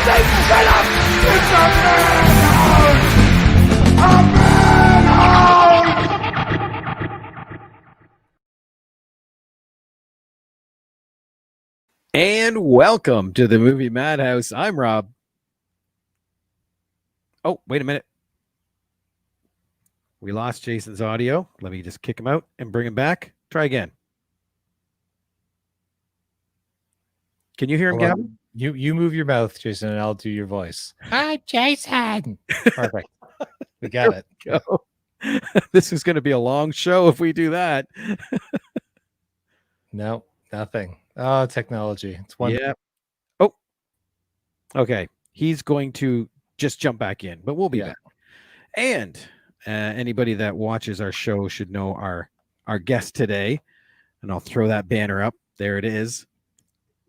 And welcome to the Movie Madhouse. I'm Rob. Oh, wait a minute. We lost Jason's audio. Let me just kick him out and bring him back. Try again. Can you hear him, Gavin? You move your mouth, Jason, and I'll do your voice. Hi, Jason. Perfect. We got it. Go. This is going to be a long show if we do that. No, nothing. Oh, technology. It's one. Yeah. Oh, okay. He's going to just jump back in, but we'll be back. And anybody that watches our show should know our guest today. And I'll throw that banner up. There it is.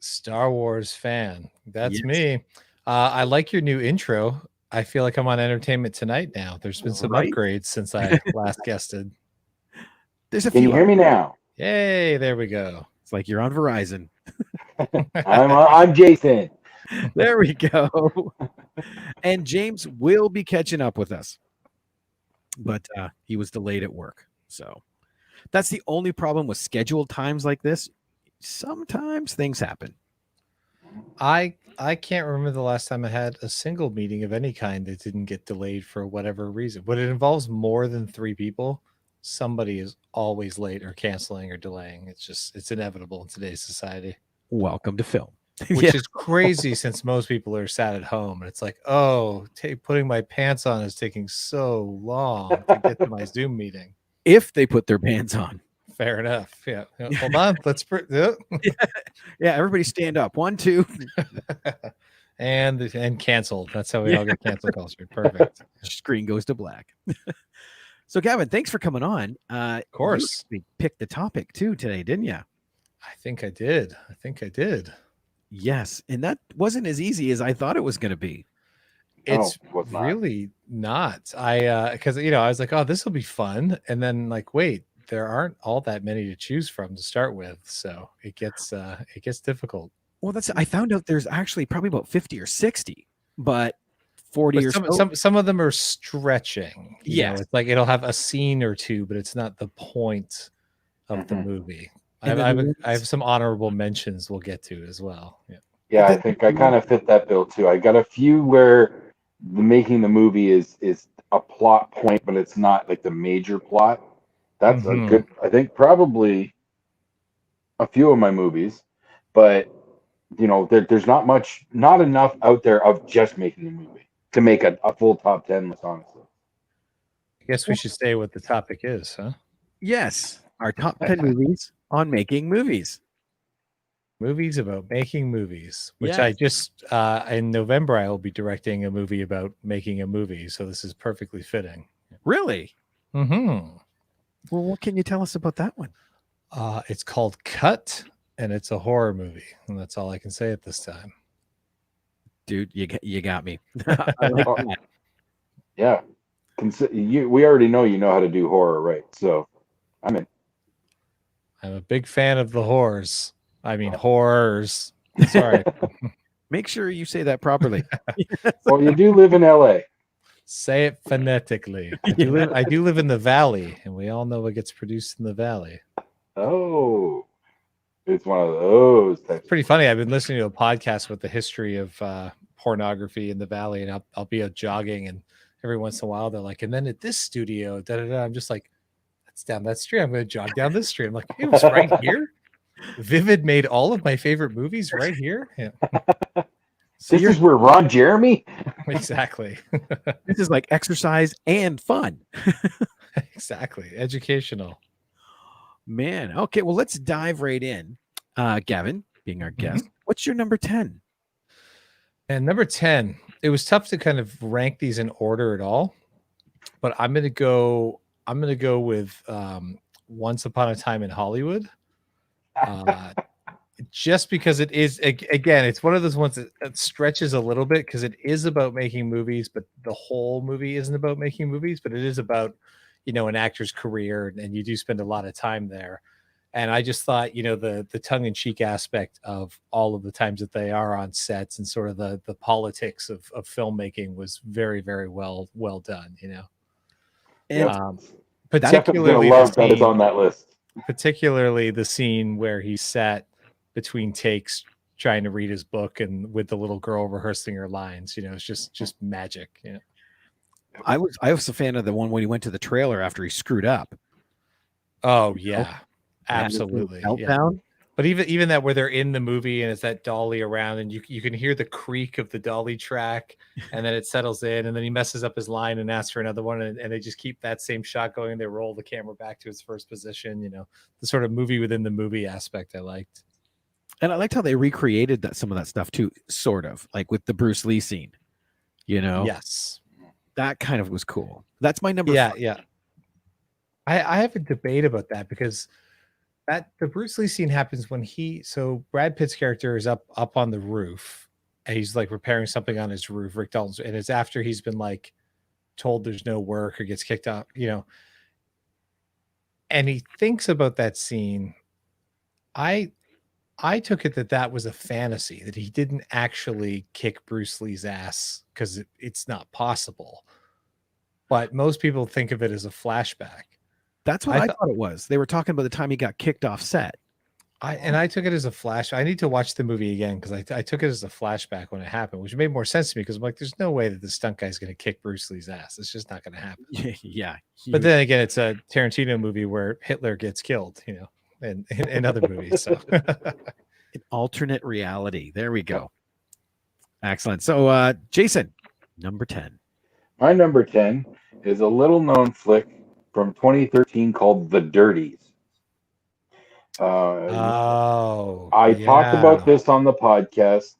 Star Wars fan. That's me. I like your new intro. I feel like I'm on Entertainment Tonight now. There's been some upgrades since I last guested. There's a Can few. you hear me now? Yay, there we go. It's like you're on Verizon. I'm Jason. There we go. And James will be catching up with us. But he was delayed at work. So that's the only problem with scheduled times like this. Sometimes things happen. I can't remember the last time I had a single meeting of any kind that didn't get delayed for whatever reason. When it involves more than 3 people, somebody is always late or canceling or delaying. It's inevitable in today's society. Welcome to film. Which is crazy since most people are sat at home and it's like, oh, putting my pants on is taking so long to get to my Zoom meeting. If they put their pants on. Fair enough. Yeah. Hold on. Let's yeah, everybody stand up. 1, 2. and canceled. That's how we all get cancel culture. Perfect. Screen goes to black. So Gavin, thanks for coming on. Of course. We picked the topic too today, didn't you? I think I did. Yes, and that wasn't as easy as I thought it was going to be. It's really not. Because I was like, oh, this will be fun, and then like, wait, there aren't all that many to choose from to start with, so it gets difficult. Well, I found out there's actually probably about 50 or 60, but 40 or so. Some of them are stretching. Yeah, it's like it'll have a scene or two, but it's not the point of the movie. I have some honorable mentions we'll get to as well. Yeah, I think I kind of fit that bill too. I got a few where making the movie is a plot point, but it's not like the major plot. That's a good. I think probably a few of my movies, but there's not enough out there of just making a movie to make a full top 10 list. Honestly, I guess we should say what the topic is, huh? Yes, our top 10 movies on making movies. Movies about making movies, which I just in November I will be directing a movie about making a movie, so this is perfectly fitting. Really? Mm-hmm. Well, what can you tell us about that one? It's called Cut, and it's a horror movie, and that's all I can say at this time. Dude, you got me. I like that. Yeah, we already know you know how to do horror, right? So I'm in. I'm a big fan of the horrors. I mean, horrors. Sorry. Make sure you say that properly. Well, you do live in LA. Say it phonetically. I do live in the Valley, and we all know what gets produced in the Valley. Oh, it's one of those. Pretty funny. I've been listening to a podcast with the history of pornography in the Valley, and I'll be out jogging, and every once in a while they're like, and then at this studio, I'm just like, that's down that street. I'm going to jog down this street. I'm like, it was right here. Vivid made all of my favorite movies right here. Yeah. So this is where Ron Jeremy? Exactly. This is like exercise and fun. Exactly. Educational. Man. Okay, well, let's dive right in. Gavin, being our guest, what's your number 10? And number 10, it was tough to kind of rank these in order at all, but I'm going to go with Once Upon a Time in Hollywood. Just because it is, again, it's one of those ones that stretches a little bit because it is about making movies, but the whole movie isn't about making movies, but it is about, an actor's career, and you do spend a lot of time there. And I just thought, the tongue-in-cheek aspect of all of the times that they are on sets and sort of the politics of filmmaking was very, very well done. And Definitely gonna Particularly love that is on that list. particularly the scene where he sat between takes trying to read his book and with the little girl rehearsing her lines. It's just magic. I was a fan of the one when he went to the trailer after he screwed up. Oh yeah, absolutely. Yeah. Meltdown. But even that where they're in the movie and it's that dolly around and you can hear the creak of the dolly track and then it settles in and then he messes up his line and asks for another one and they just keep that same shot going. They roll the camera back to its first position. The sort of movie within the movie aspect I liked. And I liked how they recreated some of that stuff too, sort of like with the Bruce Lee scene. Yes, that kind of was cool. That's my number. Yeah. I have a debate about that because the Bruce Lee scene happens when Brad Pitt's character is up on the roof and he's like repairing something on his roof, Rick Dalton's, and it's after he's been like told there's no work or gets kicked out, and he thinks about that scene. I took it that was a fantasy, that he didn't actually kick Bruce Lee's ass because it's not possible. But most people think of it as a flashback. That's what I thought it was. They were talking about the time he got kicked off set. I took it as a flash. I need to watch the movie again because I took it as a flashback when it happened, which made more sense to me because I'm like, there's no way that the stunt guy's going to kick Bruce Lee's ass. It's just not going to happen. Yeah. But then again, it's a Tarantino movie where Hitler gets killed, and in other movies. So an alternate reality. There we go. Excellent. So Jason, number 10. My number 10 is a little known flick from 2013 called The Dirties. I talked about this on the podcast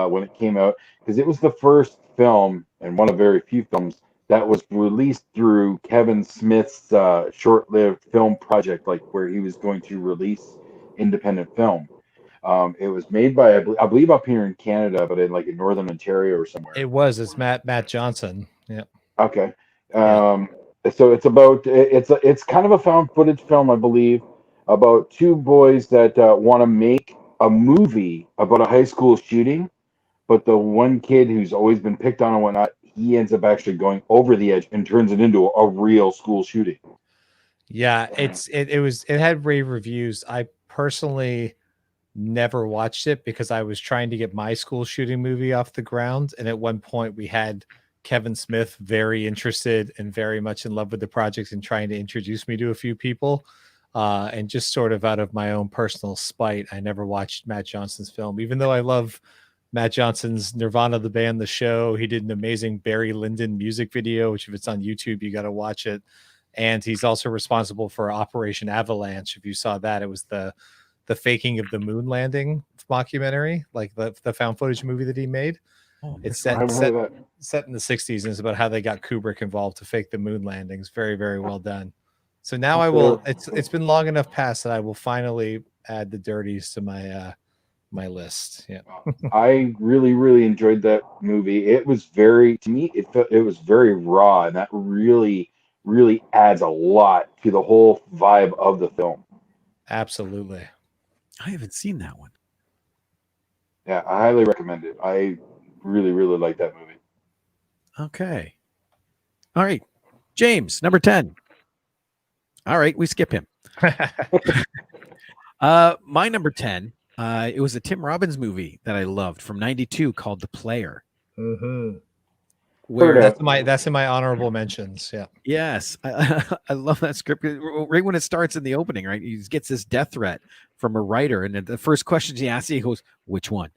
when it came out because it was the first film and one of very few films that was released through Kevin Smith's short-lived film project, like where he was going to release independent film. It was made by I believe up here in Canada, but in Northern Ontario or somewhere. It's Matt Johnson. Yeah. Okay. So it's about it's kind of a found footage film, I believe, about two boys that want to make a movie about a high school shooting, but the one kid who's always been picked on and whatnot, he ends up actually going over the edge and turns it into a real school shooting. Yeah, it had rave reviews. I personally never watched it because I was trying to get my school shooting movie off the ground, and at one point we had Kevin Smith very interested and very much in love with the project and trying to introduce me to a few people. And just sort of out of my own personal spite, I never watched Matt Johnson's film, even though I love Matt Johnson's Nirvana, the band, the show. He did an amazing Barry Lyndon music video, which if it's on YouTube, you got to watch it. And he's also responsible for Operation Avalanche. If you saw that, it was the faking of the moon landing mockumentary, like the found footage movie that he made. It's set in the 60s, and it's about how they got Kubrick involved to fake the moon landings. Very, very well done. So now I will. It's been long enough past that I will finally add The Dirties to my my list. Yeah, I really, really enjoyed that movie. It was to me, it was very raw, and that really, really adds a lot to the whole vibe of the film. Absolutely. I haven't seen that one. Yeah, I highly recommend it. I really, really like that movie. Okay. All right. James, number 10. All right, we skip him. My number 10, it was a Tim Robbins movie that I loved from 92 called The Player. Mm-hmm. Where that's in my honorable mentions. Yeah. Yes. I love that script. Right when it starts in the opening, right? He gets this death threat from a writer. And the first question he asks, he goes, which one?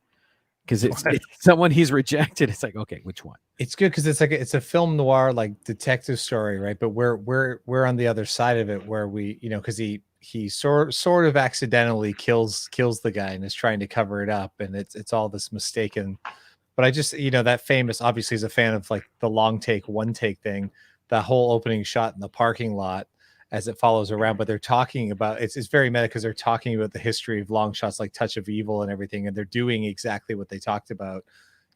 Because it's someone he's rejected. It's like, okay, which one? It's good because it's a film noir, like detective story, right? But we're on the other side of it where we, because he sort of accidentally kills the guy and is trying to cover it up. And it's all this mistaken. But I just, that famous, obviously is a fan of like the long take, one take thing, the whole opening shot in the parking lot as it follows around. But they're talking about, it's very meta because they're talking about the history of long shots like Touch of Evil and everything. And they're doing exactly what they talked about,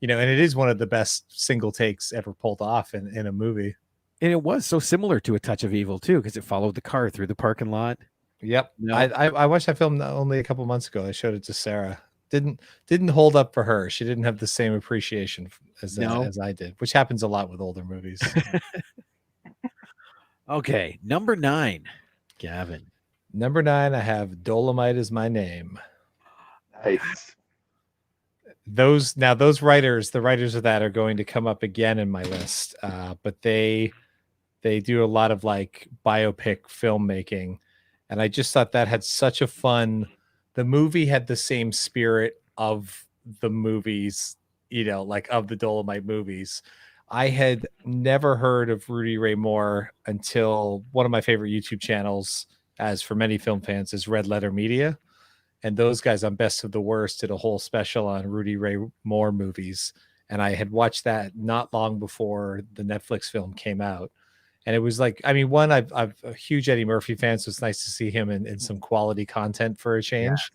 and it is one of the best single takes ever pulled off in a movie. And it was so similar to A Touch of Evil too, because it followed the car through the parking lot. Yep. No? I watched that film only a couple months ago. I showed it to Sarah. Didn't hold up for her. She didn't have the same appreciation No. as I did, which happens a lot with older movies. Okay, number 9, Gavin. Number 9, I have Dolomite Is My Name. Nice. Those writers, the writers of that are going to come up again in my list. But they do a lot of like biopic filmmaking, and I just thought that had such a fun. The movie had the same spirit of the movies, like of the Dolomite movies. I had never heard of Rudy Ray Moore until one of my favorite YouTube channels, as for many film fans, is Red Letter Media. And those guys on Best of the Worst did a whole special on Rudy Ray Moore movies. And I had watched that not long before the Netflix film came out. And it was like, I mean, one, I'm a huge Eddie Murphy fan, so it's nice to see him in some quality content for a change.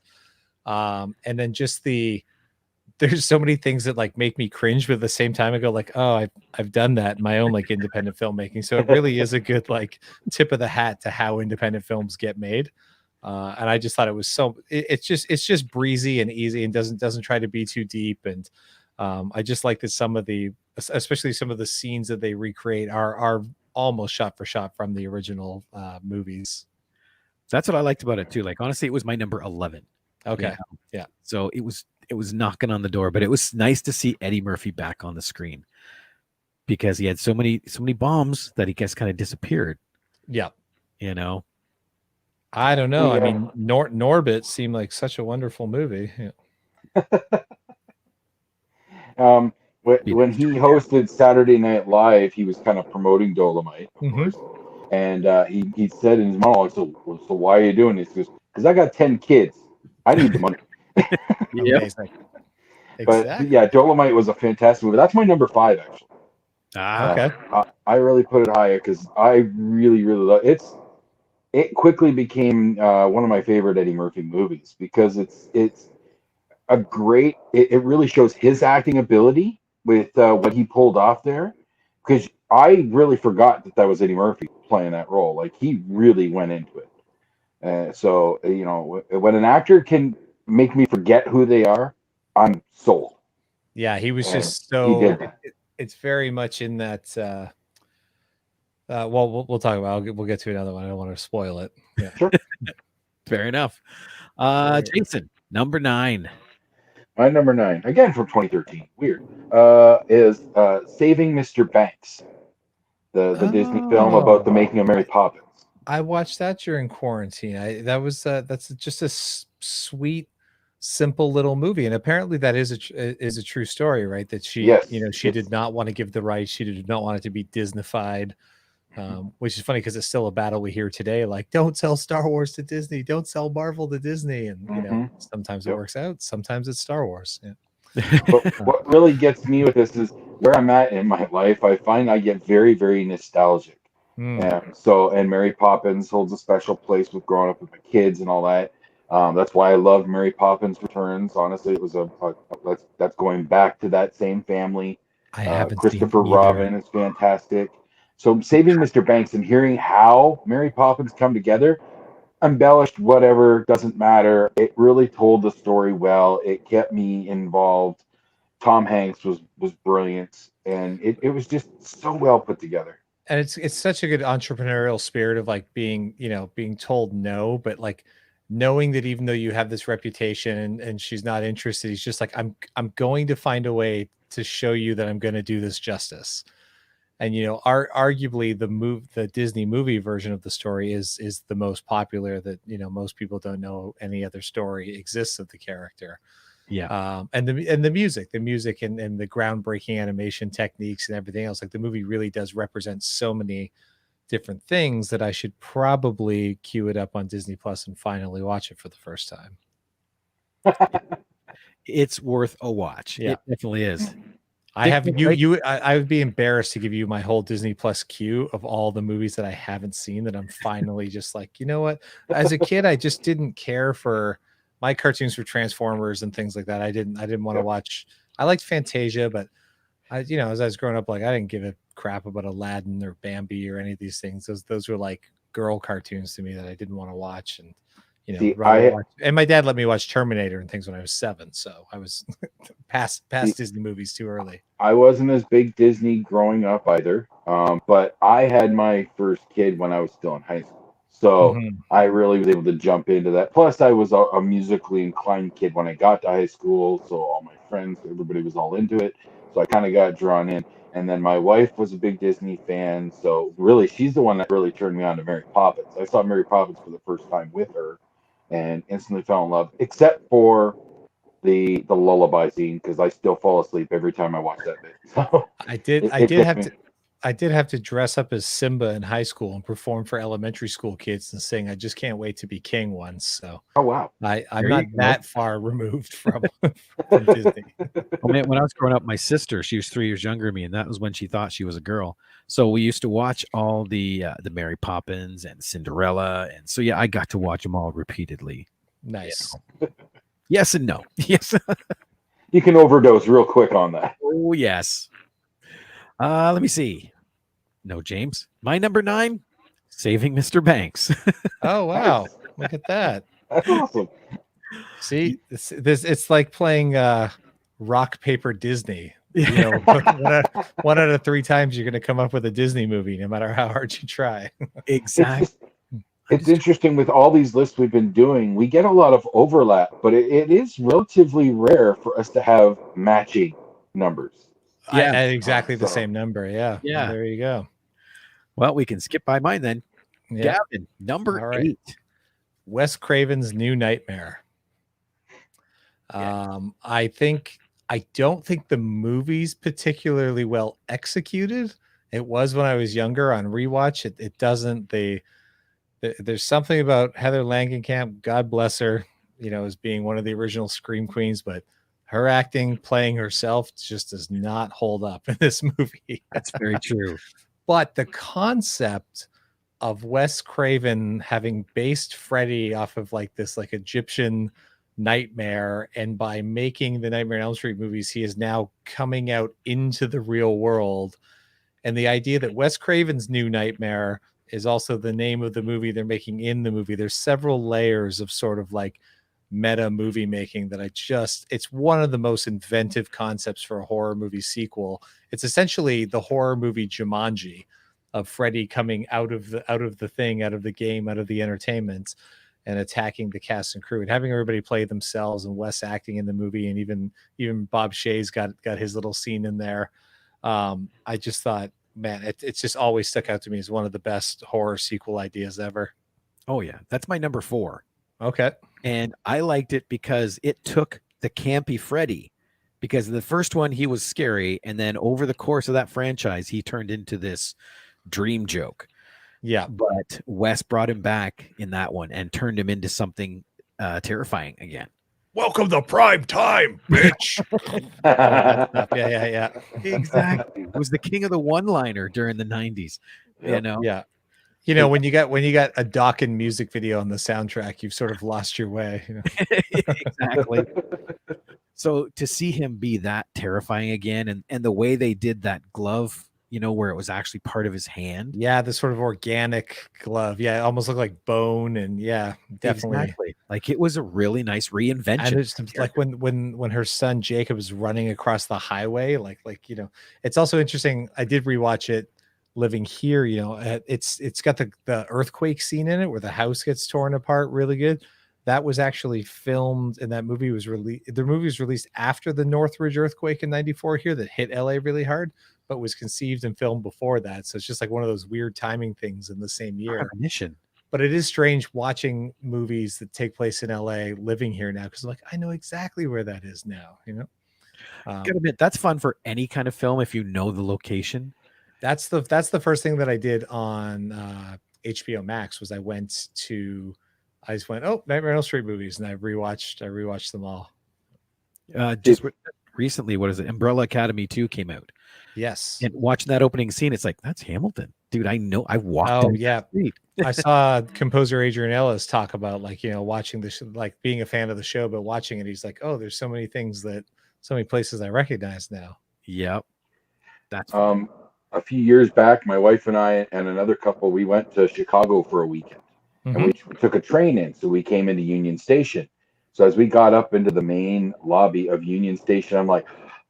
And then just there's so many things that like make me cringe, but at the same time I go like, oh, I've done that in my own like independent filmmaking. So it really is a good like tip of the hat to how independent films get made. And I just thought it was it's just breezy and easy and doesn't try to be too deep. And I just like that especially some of the scenes that they recreate are almost shot for shot from the original movies. That's what I liked about it too. Like honestly, it was my number 11. Okay. Yeah. So it was knocking on the door, but it was nice to see Eddie Murphy back on the screen because he had so many bombs that he just kind of disappeared. Yeah. I don't know. I mean, Norbit seemed like such a wonderful movie. Yeah. When he hosted Saturday Night Live, he was kind of promoting Dolomite, of course. And he said in his monologue, so why are you doing this? He goes, because I got 10 kids. I need the money. Amazing. But yeah, Dolomite was a fantastic movie. That's my number 5, actually. Okay. I really put it higher because I really, really love it. It quickly became one of my favorite Eddie Murphy movies because it's a great. It really shows his acting ability with what he pulled off there. Because I really forgot that was Eddie Murphy playing that role. Like he really went into it. So when an actor can make me forget who they are, I'm sold. Yeah, he was just he did. It's very much in that. Well, we'll talk about. We'll get to another one. I don't want to spoil it. Yeah, sure. Fair enough. Jason, number 9. My number 9, again from 2013. Weird. Is Saving Mr. Banks, the Disney film about the making of Mary Poppins. I watched that during quarantine. That's just a sweet, simple little movie, and apparently that is a true story, right? That she, she did not want to give the rights. She did not want it to be Disneyfied. Which is funny because it's still a battle we hear today. Like, don't sell Star Wars to Disney, don't sell Marvel to Disney, and sometimes it works out, sometimes it's Star Wars. Yeah. But what really gets me with this is where I'm at in my life. I find I get very, very nostalgic. And Mary Poppins holds a special place with growing up with my kids and all that. That's why I love Mary Poppins Returns. Honestly, it was that's going back to that same family. I haven't Christopher Robin is fantastic. So Saving Mr. Banks and hearing how Mary Poppins come together, embellished whatever, doesn't matter. It really told the story well. It kept me involved. Tom Hanks was brilliant, and it was just so well put together. And it's such a good entrepreneurial spirit of like being told no, but like knowing that even though you have this reputation and she's not interested, he's just like, I'm going to find a way to show you that I'm going to do this justice. And arguably the Disney movie version of the story is the most popular. That most people don't know any other story exists of the character. Yeah. And the music and the groundbreaking animation techniques and everything else. Like the movie really does represent so many different things that I should probably queue it up on Disney Plus and finally watch it for the first time. It's worth a watch. Yeah. It definitely is. I would be embarrassed to give you my whole Disney Plus queue of all the movies that I haven't seen that I'm finally just like, you know what? As a kid, I just didn't care for my cartoons for Transformers and things like that. I didn't want to watch. I liked Fantasia, but as I was growing up, like I didn't give a crap about Aladdin or Bambi or any of these things. Those were like girl cartoons to me that I didn't want to watch, and See, rather watch. And my dad let me watch Terminator and things when I was 7, so I was past Disney movies too early. I wasn't as big Disney growing up either, but I had my first kid when I was still in high school, so I really was able to jump into that. Plus, I was a musically inclined kid when I got to high school, so all my friends, everybody was all into it, so I kind of got drawn in. And then my wife was a big Disney fan, so really, she's the one that really turned me on to Mary Poppins. I saw Mary Poppins for the first time with her, and instantly fell in love, except for the lullaby scene, because I still fall asleep every time I watch that bit. So I did have to dress up as Simba in high school and perform for elementary school kids and sing "I Just Can't Wait to Be King" once. So oh wow, I'm not that far removed from Disney. Well, man, when I was growing up, my sister, she was 3 years younger than me, and that was when she thought she was a girl. So we used to watch all the Mary Poppins and Cinderella, and so yeah, I got to watch them all repeatedly. Nice. Yes and no. Yes. you can overdose real quick on that. Oh yes. Let me see. No, James. My number 9, Saving Mr. Banks. Oh wow! Look at that. That's awesome. See, it's like playing rock paper Disney. One out of 3 times you're going to come up with a Disney movie, no matter how hard you try. Exactly. It's interesting with all these lists we've been doing, we get a lot of overlap, but it is relatively rare for us to have matching numbers. Yeah, exactly the same number. Yeah. Yeah. There you go. Well, we can skip by mine then. Yeah. Gavin, number 8. Wes Craven's New Nightmare. I don't think the movie's particularly well executed. It was when I was younger on rewatch. It doesn't. There's something about Heather Langenkamp, God bless her, as being one of the original Scream Queens, but her acting, playing herself, just does not hold up in this movie. That's very true. But the concept of Wes Craven having based Freddy off of this Egyptian nightmare, and by making the Nightmare on Elm Street movies, he is now coming out into the real world. And the idea that Wes Craven's New Nightmare is also the name of the movie they're making in the movie. There's several layers of sort of meta movie making that it's one of the most inventive concepts for a horror movie sequel. It's essentially the horror movie Jumanji of Freddy coming out of the game, out of the entertainment, and attacking the cast and crew, and having everybody play themselves, and Wes acting in the movie, and even Bob Shaye's got his little scene in there. I just thought, man, it's just always stuck out to me as one of the best horror sequel ideas ever. Oh yeah, that's my number 4. Okay. And I liked it because it took the campy Freddy, because in the first one he was scary, and then over the course of that franchise he turned into this dream joke. Yeah. But Wes brought him back in that one and turned him into something terrifying again. Welcome to prime time, bitch. Yeah. Exactly. It was the king of the one-liner during the 90s. Yeah. When you got a Dawkins music video on the soundtrack, you've sort of lost your way. Exactly. So to see him be that terrifying again, and the way they did that glove, where it was actually part of his hand. Yeah, the sort of organic glove. Yeah, it almost looked like bone, and yeah, definitely. Exactly. It was a really nice reinvention. And it's when her son Jacob is running across the highway, it's also interesting. I did rewatch it living here. It's got the earthquake scene in it where the house gets torn apart really good. That was actually filmed, and that movie was released. The movie was released after the Northridge earthquake in '94 here that hit LA really hard, but was conceived and filmed before that. So it's just one of those weird timing things in the same year. But it is strange watching movies that take place in LA living here now, because I know exactly where that is now. Gotta admit, that's fun for any kind of film if you know the location. That's the first thing that I did on HBO Max. Was I just went, Nightmare on Elm Street movies, and I rewatched them all. Just recently, what is it? Umbrella Academy 2 came out. Yes. And watching that opening scene, it's that's Hamilton. Dude, I know. I walked down the street. I saw composer Adrian Ellis talk about watching this, being a fan of the show, but watching it, he's like, oh, there's so many places I recognize now. Yep. That's a few years back, my wife and I and another couple, we went to Chicago for a weekend, and we took a train in. So we came into Union Station. So as we got up into the main lobby of Union Station, I'm like,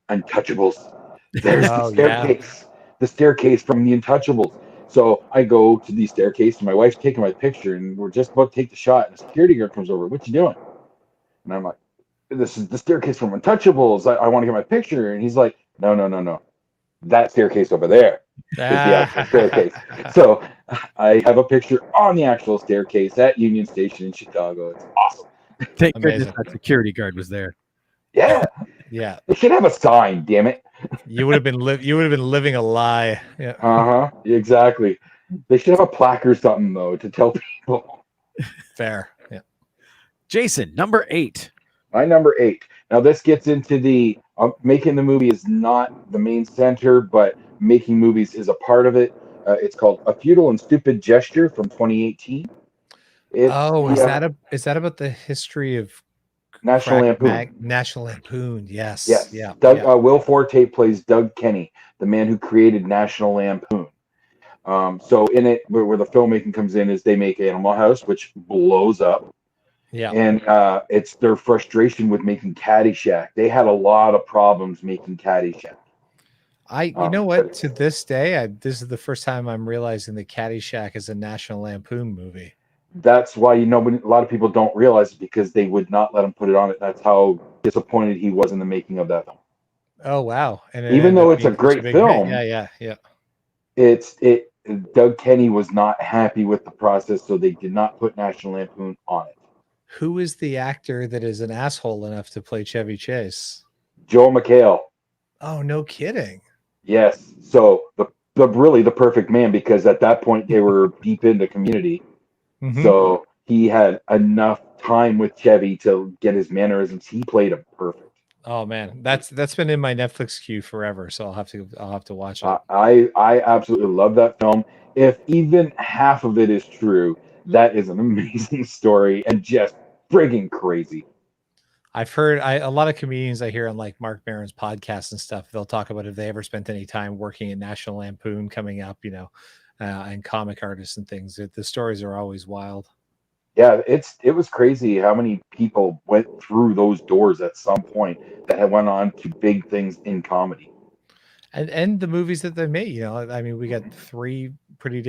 Untouchables. There's Oh yeah. the staircase from the Untouchables. So I go to the staircase, and my wife's taking my picture, and we're just about to take the shot, and a security guard comes over. What you doing? And I'm like, this is the staircase from Untouchables. I want to get my picture. And he's like, no, no, no, no. That staircase over there is the actual staircase. So I have a picture on the actual staircase at Union Station in Chicago. It's awesome. Thank Amazing. goodness that security guard was there. Yeah. Yeah. They should have a sign, damn it. You would have been living a lie. Yeah. Uh-huh. Exactly. They should have a plaque or something though to tell people. Fair. Yeah. Jason, number 8. My number 8. Now this gets into the making the movie is not the main center, but making movies is a part of it. It's called A Futile and Stupid Gesture from 2018. Is that about the history of National Lampoon? National Lampoon. Yes. Yes. Yeah. Will Forte plays Doug Kenny, the man who created National Lampoon. So in it, where the filmmaking comes in, is they make Animal House, which blows up. Yeah. And it's their frustration with making Caddyshack. They had a lot of problems making Caddyshack. You know what? To this day, this is the first time I'm realizing that Caddyshack is a National Lampoon movie. That's why a lot of people don't realize it, because they would not let him put it on it. That's how disappointed he was in the making of that film. Oh wow! And even though it's a great film, yeah. Doug Kenny was not happy with the process, so they did not put National Lampoon on it. Who is the actor that is an asshole enough to play Chevy Chase? Joel McHale. Oh, no kidding. Yes. So the perfect man, because at that point they were deep into Community. Mm-hmm. So he had enough time with Chevy to get his mannerisms. He played him perfect. Oh man, that's been in my Netflix queue forever, so I'll have to watch it. I absolutely love that film. If even half of it is true, that is an amazing story and just friggin' crazy. I've heard a lot of comedians I hear on like Mark Maron's podcast and stuff. They'll talk about if they ever spent any time working at National Lampoon coming up, and comic artists and things. The stories are always wild. Yeah, it was crazy how many people went through those doors at some point that had went on to big things in comedy. And the movies that they made, I mean, we got 3 pretty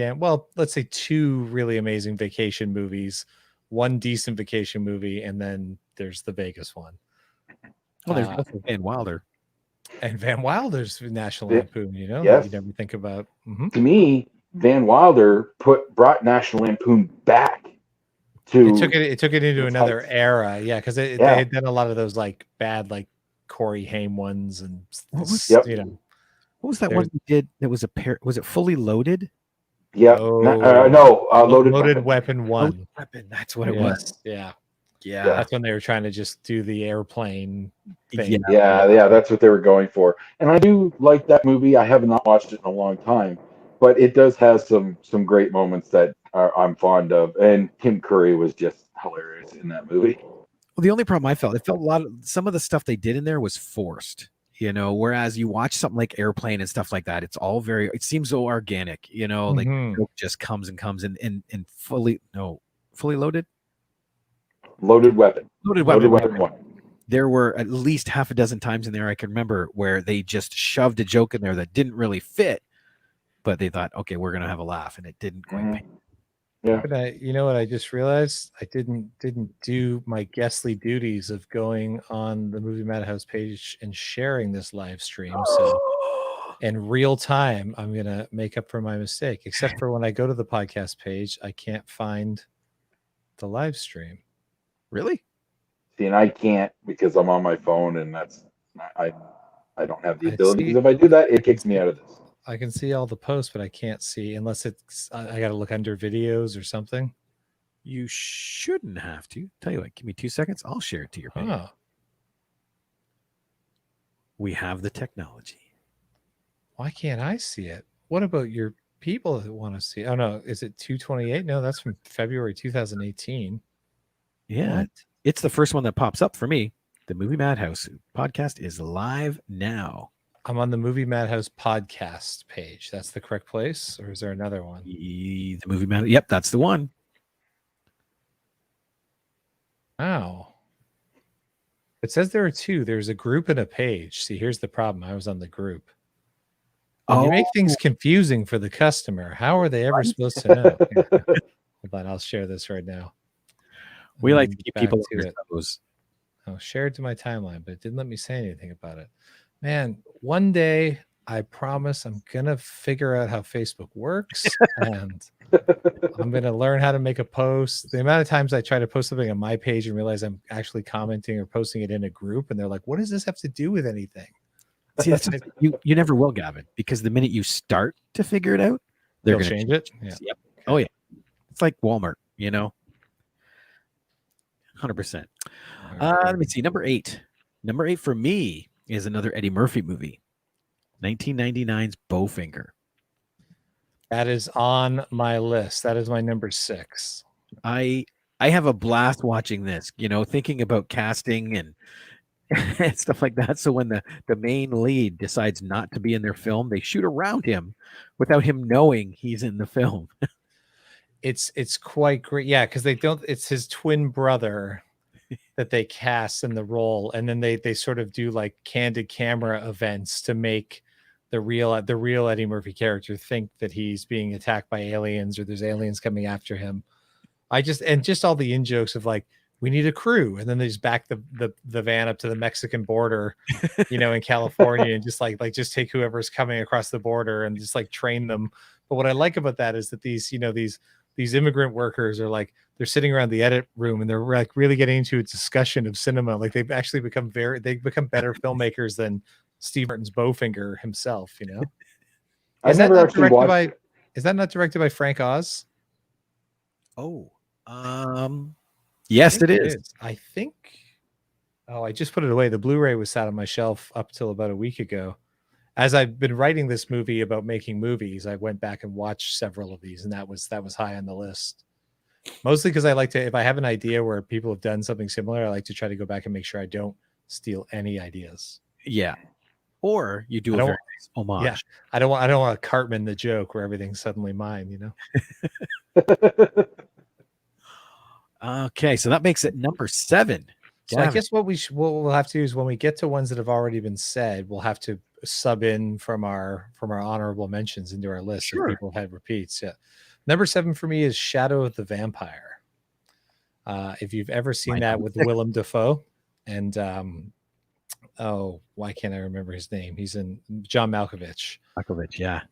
let's say 2 really amazing vacation movies, 1 decent vacation movie, and then there's the Vegas one. Well, there's also Van Wilder. And Van Wilder's National Lampoon, yes. You never think about. Mm-hmm. To me, Van Wilder brought National Lampoon back. It took it into another era, because they had done a lot of those like bad, like Corey Haim ones, and what was that one we did that was was it Fully Loaded? Yeah, Loaded Weapon 1. Loaded Weapon, that's what it was. Yeah, that's when they were trying to just do the airplane thing. Yeah, that's what they were going for, and I do like that movie. I have not watched it in a long time, but it does have some great moments that I'm fond of, and Tim Curry was just hilarious in that movie. Well, the only problem it felt some of the stuff they did in there was forced, whereas you watch something like Airplane and stuff like that, it's all it seems so organic, like the joke just comes and Fully Loaded. Loaded Weapon 1. There were at least half a dozen times in there I can remember where they just shoved a joke in there that didn't really fit, but they thought, okay, we're gonna have a laugh, and it didn't quite pay. Yeah. But you know what? I just realized I didn't do my guestly duties of going on the Movie Madhouse page and sharing this live stream. So in real time, I'm gonna make up for my mistake. Except for when I go to the podcast page, I can't find the live stream. Really? See, and I can't because I'm on my phone, and I don't have the ability. Because if I do that, it kicks me out of this. I can see all the posts, but I can't see unless I got to look under videos or something. You shouldn't have to. Tell you what, give me 2 seconds. I'll share it to your page. Oh. We have the technology. Why can't I see it? What about your people that want to see? Oh no, is it 228? No, that's from February 2018. Yeah, what? It's the first one that pops up for me. The Movie Madhouse podcast is live now. I'm on the Movie Madhouse podcast page. That's the correct place, or is there another one? The movie man. Yep, that's the one. Wow. It says there are two. There's a group and a page. See, here's the problem. I was on the group. When you make things confusing for the customer, how are they ever supposed to know? Yeah. Hold on, I'll share this right now. We like to keep Back people to on their it. toes. Oh, share it to my timeline, but it didn't let me say anything about it. Man, one day I promise I'm gonna figure out how Facebook works, and I'm gonna learn how to make a post. The amount of times I try to post something on my page and realize I'm actually commenting or posting it in a group, and they're like, "What does this have to do with anything?" See, that's you never will, Gavin, because the minute you start to figure it out, they're They'll going to change it. Yeah. Yep. Oh yeah. It's like Walmart, 100%. Let me see. Number 8. Number 8 for me is another Eddie Murphy movie. 1999's Bowfinger. That is on my list. That is my number 6. I have a blast watching this, thinking about casting and stuff like that. So when the main lead decides not to be in their film, they shoot around him without him knowing he's in the film. It's quite great. Yeah, because it's his twin brother that they cast in the role, and then they sort of do like candid camera events to make the real Eddie Murphy character think that he's being attacked by aliens or there's aliens coming after him. Just all the in jokes of like, we need a crew, and then they just back the van up to the Mexican border, in California, and just just take whoever's coming across the border and just like train them. But what I like about that is that these immigrant workers are like, they're sitting around the edit room and they're like really getting into a discussion of cinema. Like they've actually become better filmmakers than Steve Martin's Bowfinger himself. I've never actually watched. Is that not directed by Frank Oz? Oh, yes, it is. I think. Oh, I just put it away. The Blu-ray was sat on my shelf up till about a week ago. As I've been writing this movie about making movies, I went back and watched several of these, and that was high on the list. Mostly because I like to, if I have an idea where people have done something similar, I like to try to go back and make sure I don't steal any ideas. Yeah. Or you do a very nice homage. Yeah. I don't want to Cartman the joke where everything's suddenly mine, Okay, so that makes it number 7. So Gavin. I guess what we'll have to do is when we get to ones that have already been said, we'll have to sub in from our honorable mentions into our list. Sure. If people have had repeats. Yeah. Number 7 for me is Shadow of the Vampire. If you've ever seen that with Willem Dafoe and why can't I remember his name? He's in John Malkovich. Yeah.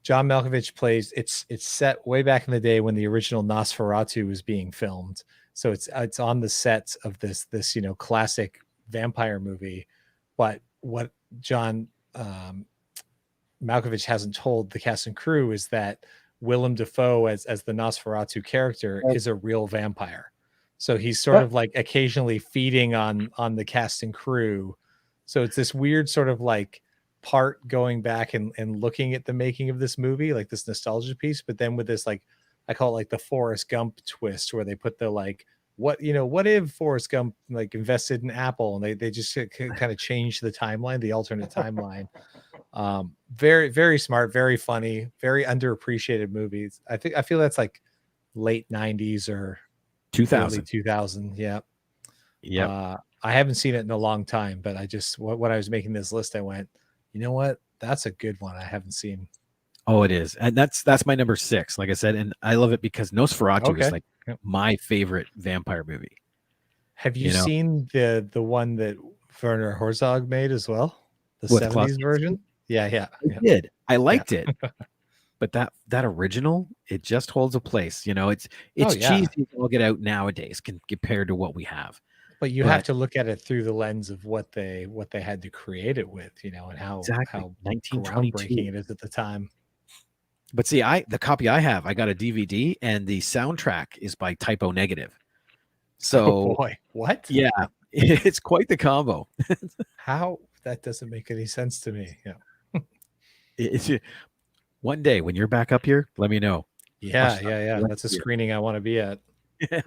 John Malkovich plays. It's set way back in the day when the original Nosferatu was being filmed. So it's on the set of this classic vampire movie. But what John Malkovich hasn't told the cast and crew is that Willem Dafoe as the Nosferatu character is a real vampire. So he's sort of like occasionally feeding on the cast and crew. So it's this weird sort of like part going back and looking at the making of this movie, like this nostalgia piece, but then with this, like, I call it like the Forrest Gump twist where they put the like, what if Forrest Gump like invested in Apple, and they just kind of change the timeline, the alternate timeline. Very, very smart, very funny, very underappreciated movies. I feel that's like late 90s or 2000. Early 2000. Yeah. Yeah. I haven't seen it in a long time, but when I was making this list, I went, you know what? That's a good one I haven't seen. Oh, it is. And that's my number 6, like I said, and I love it because Nosferatu is like my favorite vampire movie. Have you seen the one that Werner Herzog made as well? The 70s version? Yeah. I did. I liked it. But that original, it just holds a place. It's cheesy to get out nowadays compared to what we have. But you have to look at it through the lens of what they had to create it with, and how groundbreaking it is at the time. But see, the copy I have, I got a DVD, and the soundtrack is by Typo Negative. So, oh boy, what? Yeah, it's quite the combo. How? That doesn't make any sense to me. Yeah. It's one day when you're back up here, let me know. Yeah. That's a screening I want to be at. Yeah.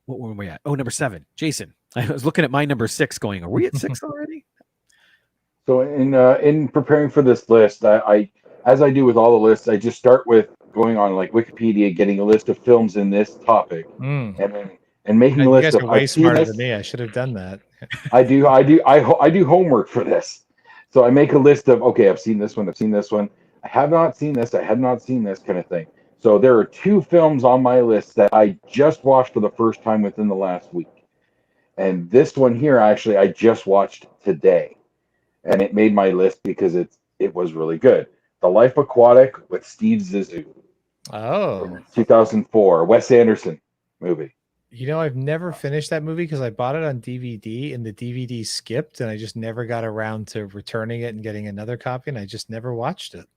What were we at? Oh, number 7. Jason. I was looking at my number 6 going, are we at 6 already? So in preparing for this list, I as I do with all the lists, I just start with going on like Wikipedia, getting a list of films in this topic, Mm. and then and making a You list guys of are way I've seen smarter than this. me. I should have done that. I do homework for this. So I make a list of okay, I've seen this one, I've seen this one, I have not seen this, I have not seen this kind of thing. So there are two films on my list that I just watched for the first time within the last week. And this one here, actually, I just watched today, and it made my list because it was really good. The Life Aquatic with Steve Zissou Oh. from 2004, Wes Anderson movie. I've never finished that movie because I bought it on DVD and the DVD skipped, and I just never got around to returning it and getting another copy, and I just never watched it.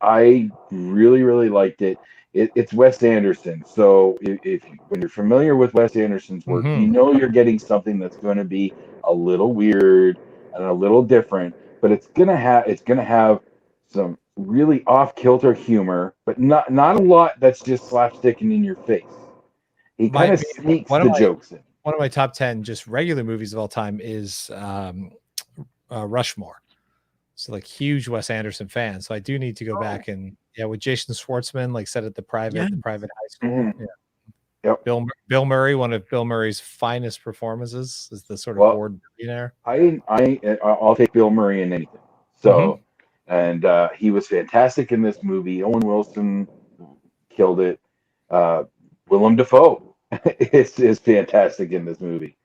I really really liked it. It's Wes Anderson, so if when you're familiar with Wes Anderson's work, you Mm-hmm. know you're getting something that's going to be a little weird and a little different, but it's gonna have some really off kilter humor, but not a lot that's just slapsticking in your face. He kind Might of be sneaks one of the my jokes in. one of my top 10 just regular movies of all time is Rushmore. So like huge Wes Anderson fan. So I do need to go back and with Jason Schwartzman, like set at the Yeah. private high school. Mhm. Yeah. Yep. Bill Murray, one of Bill Murray's finest performances, is the sort of Well, bored billionaire. I'll take Bill Murray in anything. Mm-hmm. So, and he was fantastic in this movie. Owen Wilson killed it. Uh, Willem Dafoe is fantastic in this movie,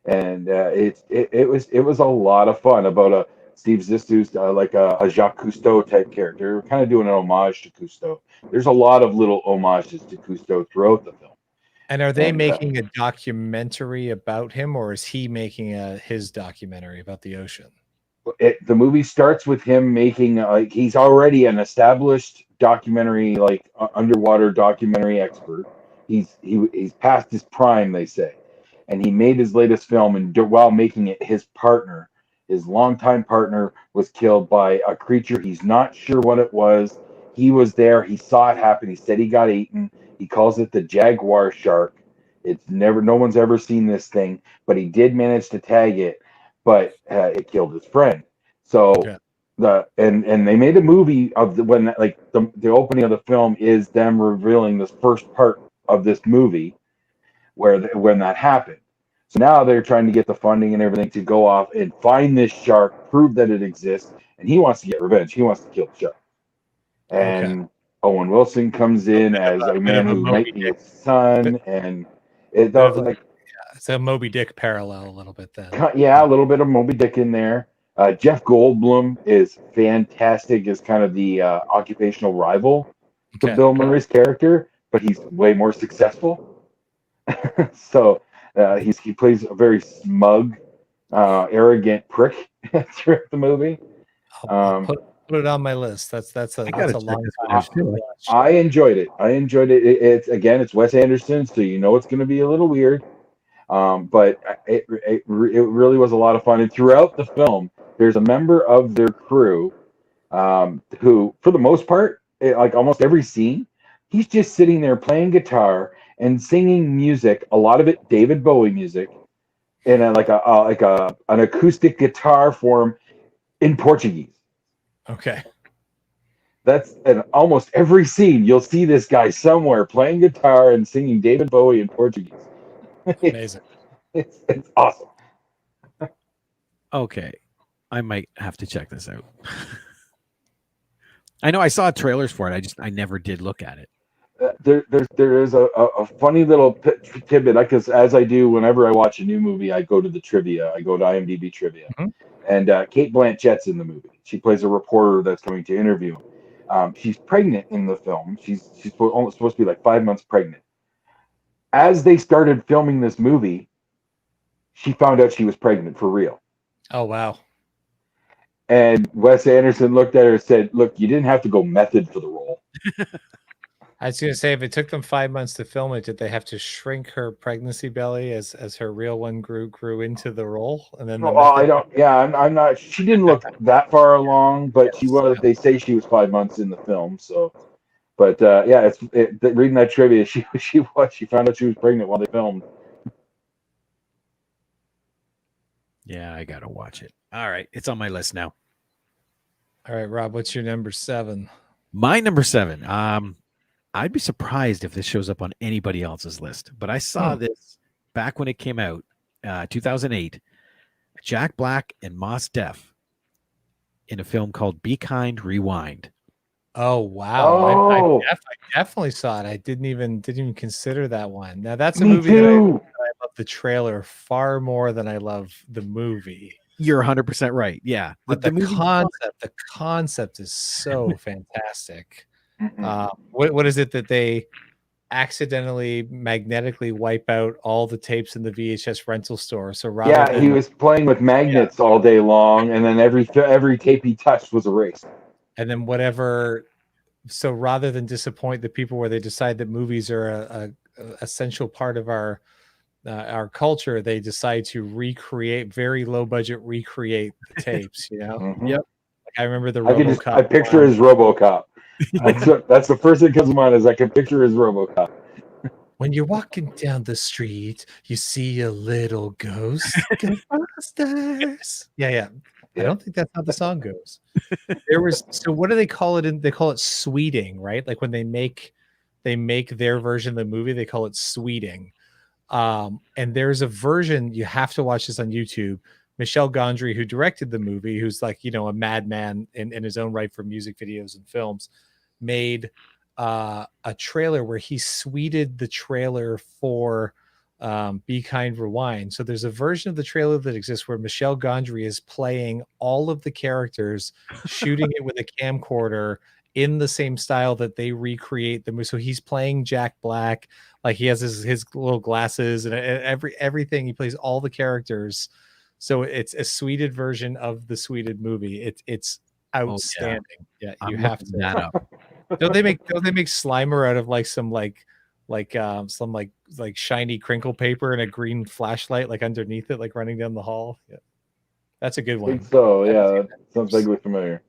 and it was a lot of fun about a Steve Zissou's like a Jacques Cousteau type character, kind of doing an homage to Cousteau. There's a lot of little homages to Cousteau throughout the film, And are they and making a documentary about him, or is he making his documentary about the ocean? the movie starts with him making like he's already an established documentary like underwater documentary expert. He's past his prime, they say, and he made his latest film. And while making it, his longtime partner, was killed by a creature. He's not sure what it was. He was there. He saw it happen. He said he got eaten. He calls it the jaguar shark. No one's ever seen this thing, but he did manage to tag it, but it killed his friend. So Okay. and they made a movie of when like the opening of the film is them revealing this first part of this movie when that happened. So now they're trying to get the funding and everything to go off and find this shark, prove that it exists, and he wants to get revenge. He wants to kill the shark. Okay. And Owen Wilson comes in as a Bit of man a who might Moby be Dick. his son, and it Bit of like it's a Moby Dick parallel a little bit then. yeah, a little bit of Moby Dick in there. Jeff Goldblum is fantastic as kind of the occupational rival to Okay. Bill Murray's character, but he's way more successful. So he plays a very smug, arrogant prick throughout the movie. I'll put it on my list. That's I gotta a check long this one time out to too. watch. I enjoyed it. It's again, it's Wes Anderson, so you know it's going to be a little weird. But it really was a lot of fun. And throughout the film, there's a member of their crew who, for the most part, like almost every scene, he's just sitting there playing guitar and singing music. A lot of it David Bowie music, in an acoustic guitar form in Portuguese. Okay. That's in almost every scene. You'll see this guy somewhere playing guitar and singing David Bowie in Portuguese. Amazing. It's awesome. Okay, I might have to check this out. I know I saw trailers for it. I never did look at it. There is a funny little tidbit because as I do whenever I watch a new movie, I go to the trivia. I go to IMDb trivia, Mhm. and Kate Blanchett's in the movie. She plays a reporter that's coming to interview him. She's pregnant in the film. She's almost supposed to be like 5 months pregnant. As they started filming this movie, she found out she was pregnant for real. Oh wow. And Wes Anderson looked at her and said, "Look, you didn't have to go method for the role." I was going to say, if it took them 5 months to film it, did they have to shrink her pregnancy belly as her real one grew into the role? And then the Well, I method. don't. Yeah, I'm not. She didn't look that far along, but she Yes. was. They say she was 5 months in the film. So, but yeah, reading that trivia. She found out she was pregnant while they filmed. Yeah, I gotta watch it. All right, it's on my list now. All right, Rob, what's your number 7? My number 7. I'd be surprised if this shows up on anybody else's list, but I saw this back when it came out, 2008. Jack Black and Mos Def in a film called Be Kind, Rewind. Oh wow! Oh, I definitely saw it. I didn't even consider that one. Now that's a me movie that I too. love the trailer far more than I love the movie. You're 100% right. Yeah, But the concept is so fantastic. What is it that they accidentally magnetically wipe out all the tapes in the VHS rental store? So rather Yeah, he than was playing with magnets all day long, and then every tape he touched was erased. and then whatever. So rather than disappoint the people where they decide that movies are a essential part of our culture, they decide to very low budget recreate the tapes. You know, Mhm. Yep. like I remember the I RoboCop. picture his RoboCop. That's the first thing that comes to mind is I can picture his RoboCop. When you're walking down the street, you see a little ghost. Ghostbusters. Yeah. I don't think that's how the song goes. So what do they call it? They call it sweeting, right? Like when they make their version of the movie, they call it sweeting. And there's a version, you have to watch this on YouTube. Michel Gondry, who directed the movie, who's like, a madman in his own right for music videos and films, made a trailer where he sweeted the trailer for Be Kind, Rewind. So there's a version of the trailer that exists where Michel Gondry is playing all of the characters, shooting it with a camcorder in the same style that they recreate the movie. So he's playing Jack Black, like he has his little glasses and everything. He plays all the characters. So it's a sweeted version of the sweeted movie. It's outstanding. Yeah, you I'm have looking to. that up. Don't they make Slimer out of like some like shiny crinkle paper and a green flashlight like underneath it, like running down the hall? Yeah. That's a good I one. think so. Yeah, that sounds vaguely familiar.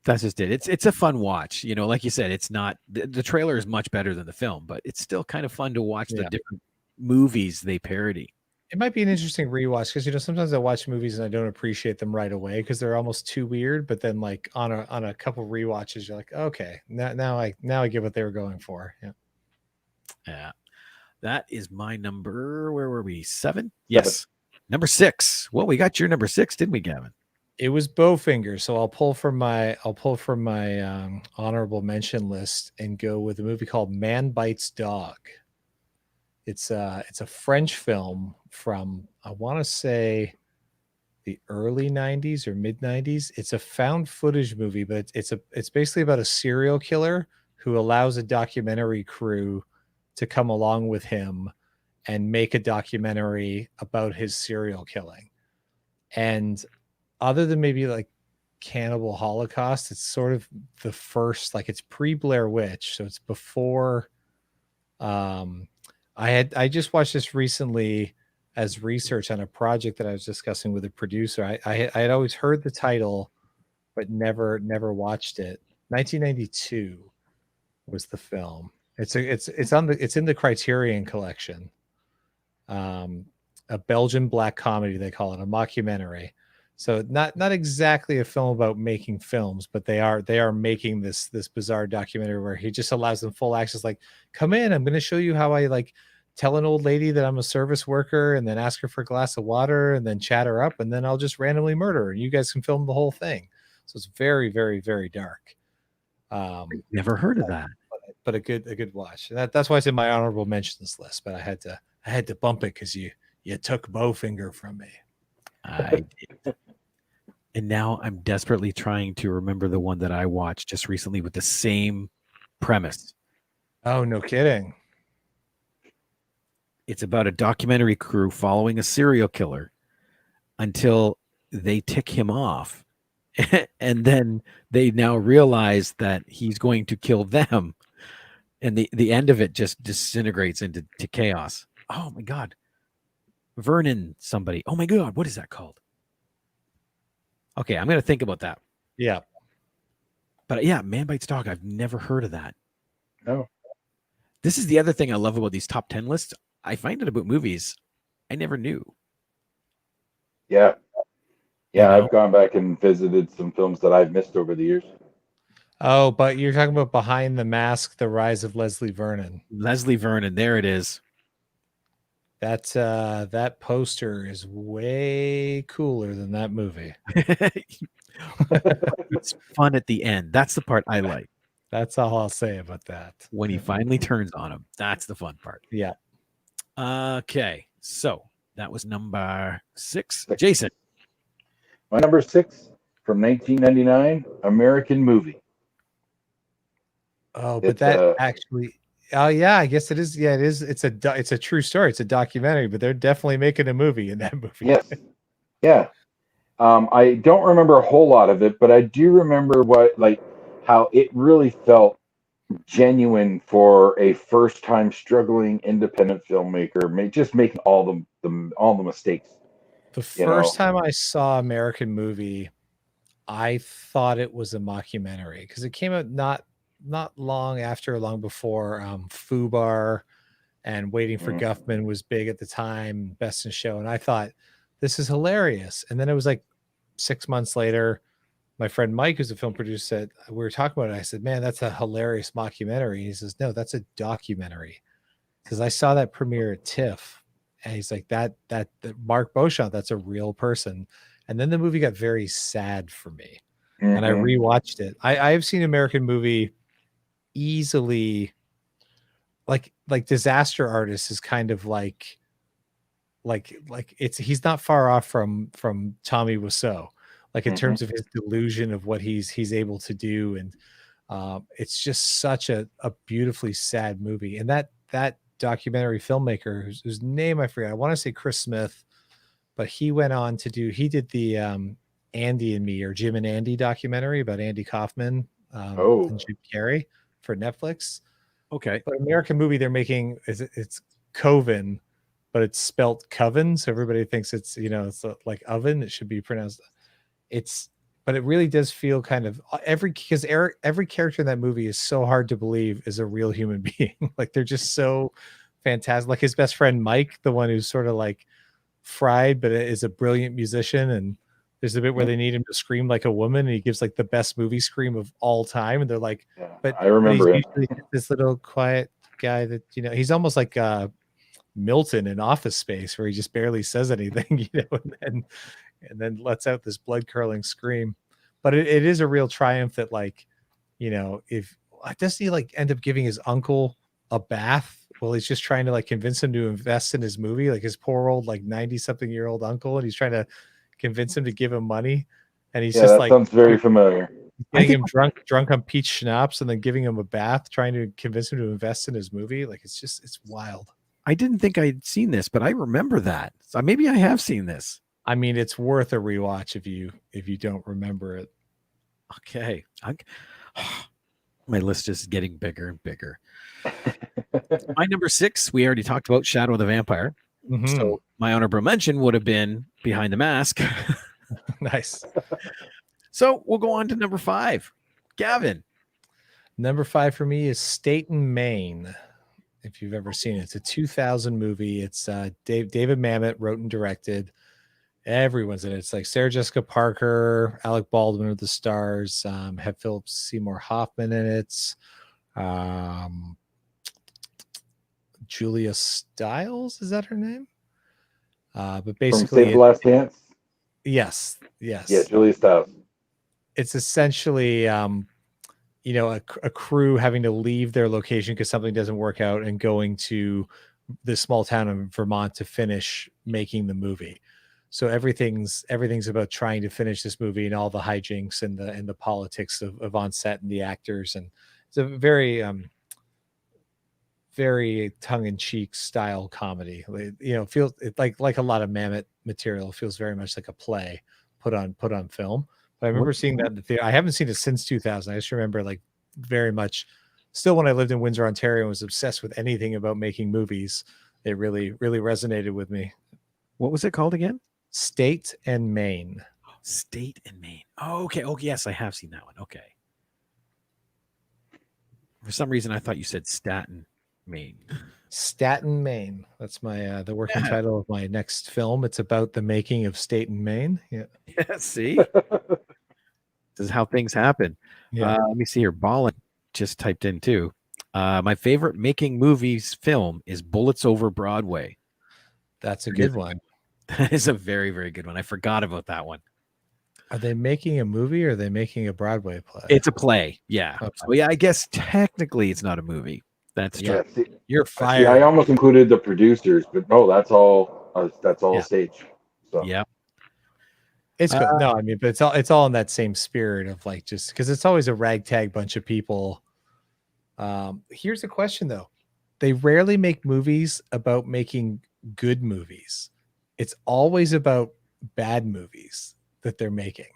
That's just it. It's a fun watch. Like you said, it's not the trailer is much better than the film, but it's still kind of fun to watch the different movies they parody. It might be an interesting rewatch because sometimes I watch movies and I don't appreciate them right away because they're almost too weird. But then like on a couple rewatches, you're like, okay, now I get what they were going for. Yeah. Yeah. That is my number. Where were we? 7? Yes. Number 6. Well, we got your number 6, didn't we, Gavin? It was Bowfinger, so I'll pull from my honorable mention list and go with a movie called Man Bites Dog. It's a French film from, I want to say, the early 90s or mid 90s. It's a found footage movie, but it's basically about a serial killer who allows a documentary crew to come along with him and make a documentary about his serial killing. And other than maybe like Cannibal Holocaust, it's sort of the first, like it's pre-Blair Witch, so it's before. I just watched this recently as research on a project that I was discussing with a producer. I had always heard the title, but never watched it. 1992 was the film. It's in the Criterion Collection. A Belgian black comedy, they call it, a mockumentary. So not exactly a film about making films, but they are making this bizarre documentary where he just allows them full access. Like, come in, I'm going to show you how I like tell an old lady that I'm a service worker, and then ask her for a glass of water, and then chat her up, and then I'll just randomly murder her, and you guys can film the whole thing. So it's very, very, very dark. Never heard of that. But a good watch. That's why it's in my honorable mentions list. But I had to bump it because you took Bowfinger from me. I did. And now I'm desperately trying to remember the one that I watched just recently with the same premise. Oh, no kidding. It's about a documentary crew following a serial killer until they tick him off. And then they now realize that he's going to kill them. And the end of it just disintegrates into chaos. Oh, my God. Vernon somebody. Oh, my God. What is that called? Okay, I'm going to think about that. Yeah. But yeah, Man Bites Dog. I've never heard of that. No. This is the other thing I love about these top 10 lists. I find it about movies I never knew. Yeah. You Yeah, know? I've gone back and visited some films that I've missed over the years. Oh, but you're talking about Behind the Mask, The Rise of Leslie Vernon. Leslie Vernon, there it is. That's that poster is way cooler than that movie. It's fun at the end. That's the part I like. That's all I'll say about that. When he finally turns on him. That's the fun part. Yeah. Okay. So that was number 6. Jason. My number 6 from 1999, American Movie. Oh, but It's that actually, oh yeah, I guess it is. Yeah, it is. It's a true story. It's a documentary, but they're definitely making a movie in that movie. yes, yeah. I don't remember a whole lot of it, but I do remember how it really felt genuine for a first-time struggling independent filmmaker, just making all the mistakes. The first time I saw American Movie, I thought it was a mockumentary because it came out not long before Fubar and Waiting for Guffman was big at the time, Best in Show, and I thought this is hilarious. And then it was like 6 months later, my friend Mike, who's a film producer, said we were talking about it. I said, "Man, that's a hilarious mockumentary." He says, "No, that's a documentary." Because I saw that premiere at TIFF, and he's like, "That Mark Beauchamp, that's a real person." And then the movie got very sad for me, and I rewatched it. I have seen American Movie easily, like Disaster Artist is kind of like it's he's not far off from Tommy Wiseau, like in terms of his delusion of what he's able to do, and it's just such a beautifully sad movie. And that documentary filmmaker whose name I forget, I want to say Chris Smith, but he went on to did the Andy and Me, or Jim and Andy documentary about Andy Kaufman and Jim Carrey for Netflix. Okay. But American Movie they're making it's Coven, but it's spelt Coven, so everybody thinks it's it's like oven. It should be pronounced. But it really does feel kind of every character in that movie is so hard to believe is a real human being. Like they're just so fantastic. Like his best friend Mike, the one who's sort of like fried but is a brilliant musician, and there's a bit where they need him to scream like a woman, and he gives like the best movie scream of all time, and they're like, but I remember he's usually this little quiet guy that he's almost like Milton in Office Space, where he just barely says anything, and then lets out this blood curdling scream. But it is a real triumph that, like, if doesn't he like end up giving his uncle a bath while he's just trying to like convince him to invest in his movie, like his poor old like 90-something-year-old uncle, and he's trying to convince him to give him money, and he's just that like sounds very familiar. Getting him drunk on peach schnapps and then giving him a bath, trying to convince him to invest in his movie. Like it's wild. I didn't think I'd seen this, but I remember that. So maybe I have seen this. I mean, it's worth a rewatch if you don't remember it. Okay. My list is getting bigger and bigger. My number 6, we already talked about Shadow of the Vampire. So my honorable mention would have been Behind the Mask. Nice. So we'll go on to number 5. Gavin. Number 5 for me is State and Maine. If you've ever seen it, it's a 2000 movie. It's David Mamet wrote and directed. Everyone's in it. It's like Sarah Jessica Parker, Alec Baldwin are the stars. Have Philip Seymour Hoffman in it. Julia Stiles, is that her name? But basically, From Save the Last Dance. Yes. Yeah, Julia Stiles. It's essentially, a crew having to leave their location because something doesn't work out and going to this small town in Vermont to finish making the movie. So everything's about trying to finish this movie and all the hijinks and the politics of on set and the actors. And it's a very, very tongue-in-cheek style comedy. Feels like a lot of Mamet material. Feels very much like a play put on film. But I remember seeing that in the theater. I haven't seen it since 2000. I just remember like very much still when I lived in Windsor, Ontario, and was obsessed with anything about making movies. It really, really resonated with me. What was it called again? State and Maine. State and Maine. Oh, okay. Oh, yes, I have seen that one. Okay. For some reason, I thought you said Staten, Maine. Staten, Maine. That's my the working title of my next film. It's about the making of Staten, Maine. Yeah. Yeah, see, this is how things happen. Yeah. Let me see here. Ballin just typed in too. My favorite making movies film is Bullets Over Broadway. That's a good one. That is a very, very good one. I forgot about that one. Are they making a movie or are they making a Broadway play? It's a play. Yeah. Okay. So yeah, I guess technically it's not a movie. That's true. Yeah, see, You're see, fired. I almost included the producers, but no, that's all Yeah. stage. So Yeah. It's good. No, I mean, but it's all in that same spirit of like just because it's always a ragtag bunch of people. Here's the question though. They rarely make movies about making good movies. It's always about bad movies that they're making.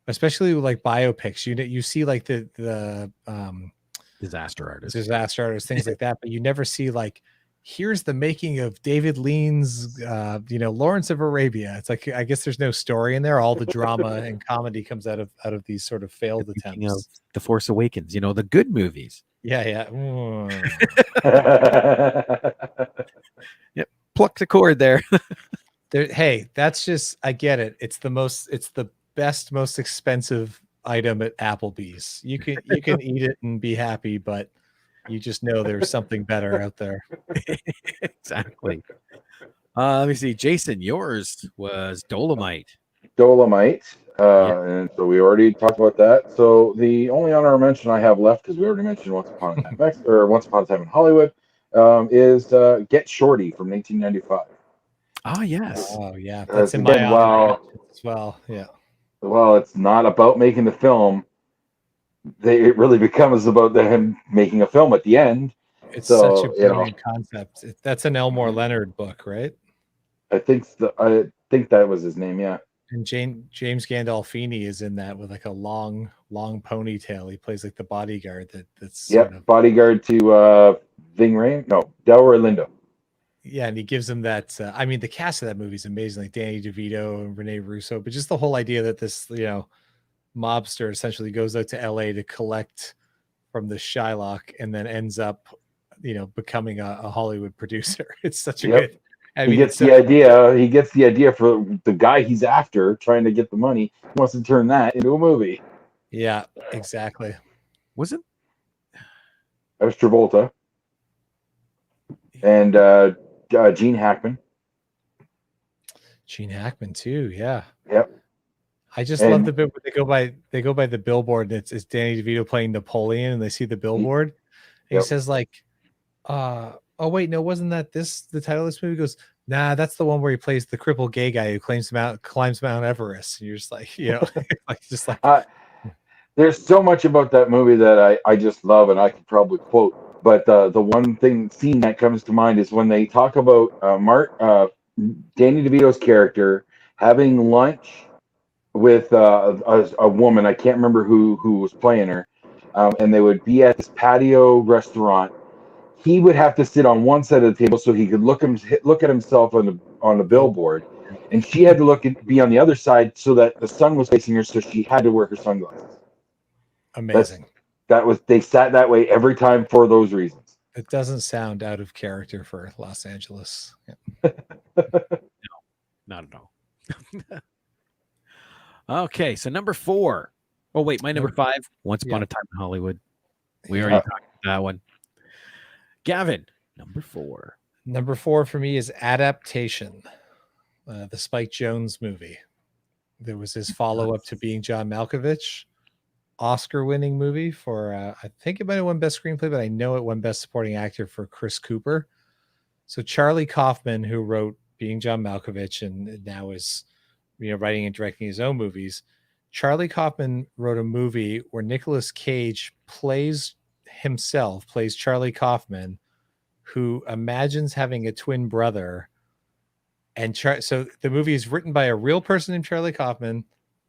Especially with like biopics. You see like the Disaster artist. things like that, but you never see like here's the making of David Lean's Lawrence of Arabia. It's like I guess there's no story in there. All the drama and comedy comes out of these sort of failed attempts. Of The Force Awakens, the good movies. Yeah. Yep. Pluck the cord there. Hey, that's just I get it. It's the best, most expensive item at Applebee's. You can eat it and be happy, but you just know there's something better out there. Exactly. Let me see. Jason, yours was Dolomite. Dolomite. And so we already talked about that. So the only honorable mention I have left, because we already mentioned Once Upon a Time Once Upon a Time in Hollywood, is Get Shorty from 1995. Oh, yes. Oh yeah, that's in my as well. Yeah. Well, it's not about making the film. It really becomes about them making a film at the end. It's such a brilliant concept. That's an Elmore Leonard book, right? I think that was his name. Yeah. And James Gandolfini is in that with like a long ponytail. He plays like the bodyguard that's bodyguard to Ving Rhames. No, Delroy Lindo. Yeah, and he gives him that. I mean, the cast of that movie is amazing, like Danny DeVito and Rene Russo. But just the whole idea that this, mobster essentially goes out to LA to collect from the Shylock and then ends up, becoming a Hollywood producer. It's such a good. He gets the idea for the guy he's after, trying to get the money. He wants to turn that into a movie. Yeah, exactly. Was it? That was Travolta. And Gene Hackman. Gene Hackman too, yeah. Yep. I just love the bit where they go by the billboard and it's Danny DeVito playing Napoleon and they see the billboard. And he says like, oh wait, no, wasn't that the title of this movie? He goes, nah, that's the one where he plays the crippled gay guy who climbs Mount Everest. And you're just like, there's so much about that movie that I just love and I could probably quote. But the one scene that comes to mind is when they talk about Danny DeVito's character having lunch with a woman. I can't remember who was playing her, and they would be at this patio restaurant. He would have to sit on one side of the table so he could look at himself on the billboard, and she had to be on the other side so that the sun was facing her, so she had to wear her sunglasses. Amazing. They sat that way every time for those reasons. It doesn't sound out of character for Los Angeles. Yeah. No, not at all. Okay, so number 4. Oh wait, my number 5. Once Upon a Time in Hollywood. We already talked about that one. Gavin, number 4. Number 4 for me is Adaptation, the Spike Jonze movie. There was his follow-up to Being John Malkovich, Oscar-winning movie for I think it might have won Best Screenplay, but I know it won Best Supporting Actor for Chris Cooper. So Charlie Kaufman, who wrote Being John Malkovich and now is writing and directing his own movies, Charlie Kaufman wrote a movie where Nicolas Cage plays Charlie Kaufman, who imagines having a twin brother. And so the movie is written by a real person named Charlie Kaufman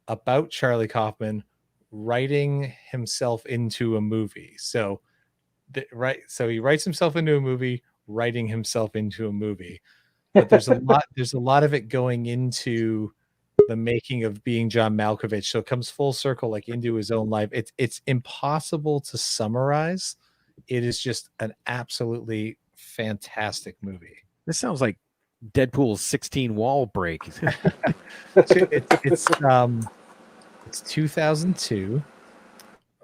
about Charlie Kaufman writing himself into a movie. So he writes himself into a movie, writing himself into a movie. But there's a lot of it going into the making of Being John Malkovich. So it comes full circle, like into his own life. It's impossible to summarize. It is just an absolutely fantastic movie. This sounds like Deadpool's 16 wall break. It's 2002.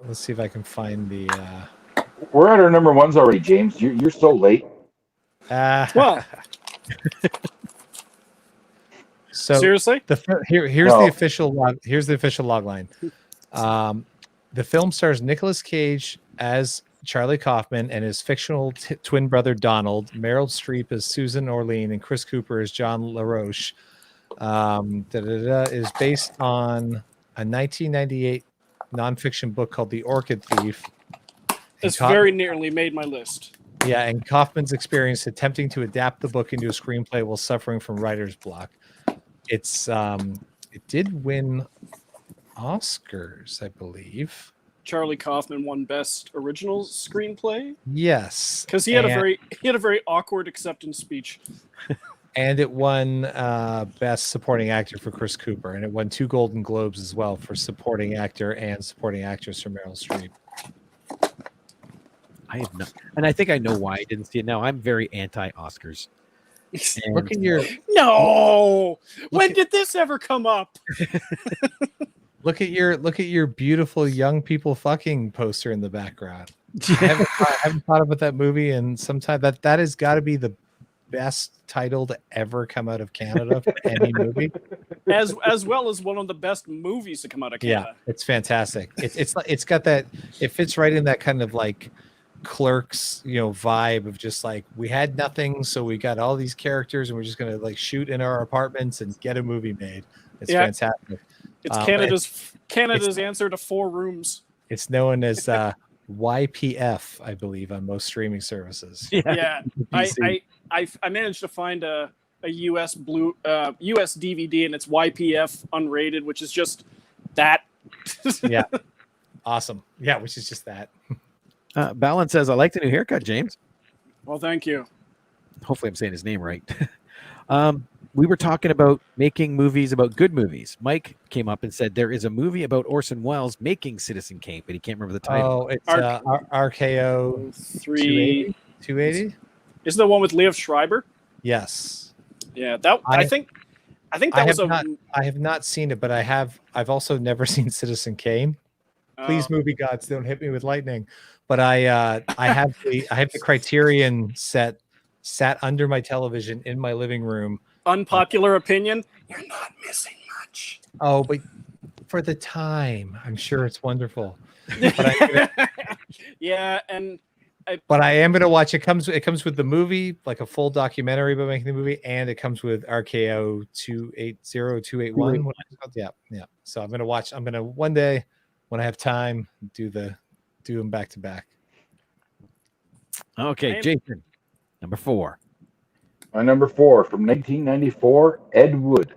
Let's see if I can find the. We're at our number ones already, James. You're so late. Well, So seriously, here's No. the official log. Here's the official log line. The film stars Nicolas Cage as Charlie Kaufman and his fictional twin brother Donald, Meryl Streep as Susan Orlean, and Chris Cooper as John LaRoche. Is based on a 1998 nonfiction book called The Orchid Thief. it's very nearly made my list. Yeah, and Kaufman's experience attempting to adapt the book into a screenplay while suffering from writer's block. It did win Oscars, I believe. Charlie Kaufman won Best Original Screenplay Yes, because he had a very awkward acceptance speech. and it won Best Supporting Actor for Chris Cooper, and it won 2 Golden Globes as well for Supporting Actor and Supporting Actress for Meryl Streep. I have not, and I think I know why I didn't see it now. I'm very anti-Oscars. Look at your No, when did this ever come up? look at your beautiful young people fucking poster in the background. I haven't thought about that movie in some time. That has got to be the best title to ever come out of Canada for any movie. As well as one of the best movies to come out of Canada. Yeah, it's fantastic. It's got that. It fits right in that kind of like Clerks, vibe of just like we had nothing, so we got all these characters, and we're just gonna like shoot in our apartments and get a movie made. It's fantastic. It's Canada's answer to 4 Rooms. It's known as YPF, I believe, on most streaming services. Yeah, I managed to find a US DVD, and it's YPF unrated, which is just that. Yeah, awesome. Yeah, which is just that. Balance says, I like the new haircut, James. Well, thank you. Hopefully I'm saying his name right. We were talking about making movies about good movies. Mike came up and said there is a movie about Orson Welles making Citizen Kane, but he can't remember the title. Oh, it's RKO 280? Is the one with Liev Schreiber? Yes. Yeah, I think that I have not seen it, but I've also never seen Citizen Kane. Please, movie gods, don't hit me with lightning. But I have the Criterion set sat under my television in my living room. Unpopular opinion, you're not missing much. Oh, but for the time, I'm sure it's wonderful. Yeah, and but I am gonna watch it. It comes with the movie, like a full documentary about making the movie, and it comes with RKO 280-281. Yeah. So I'm gonna one day when I have time do them back to back. Okay, Jason, number 4. My number 4 from 1994, Ed Wood.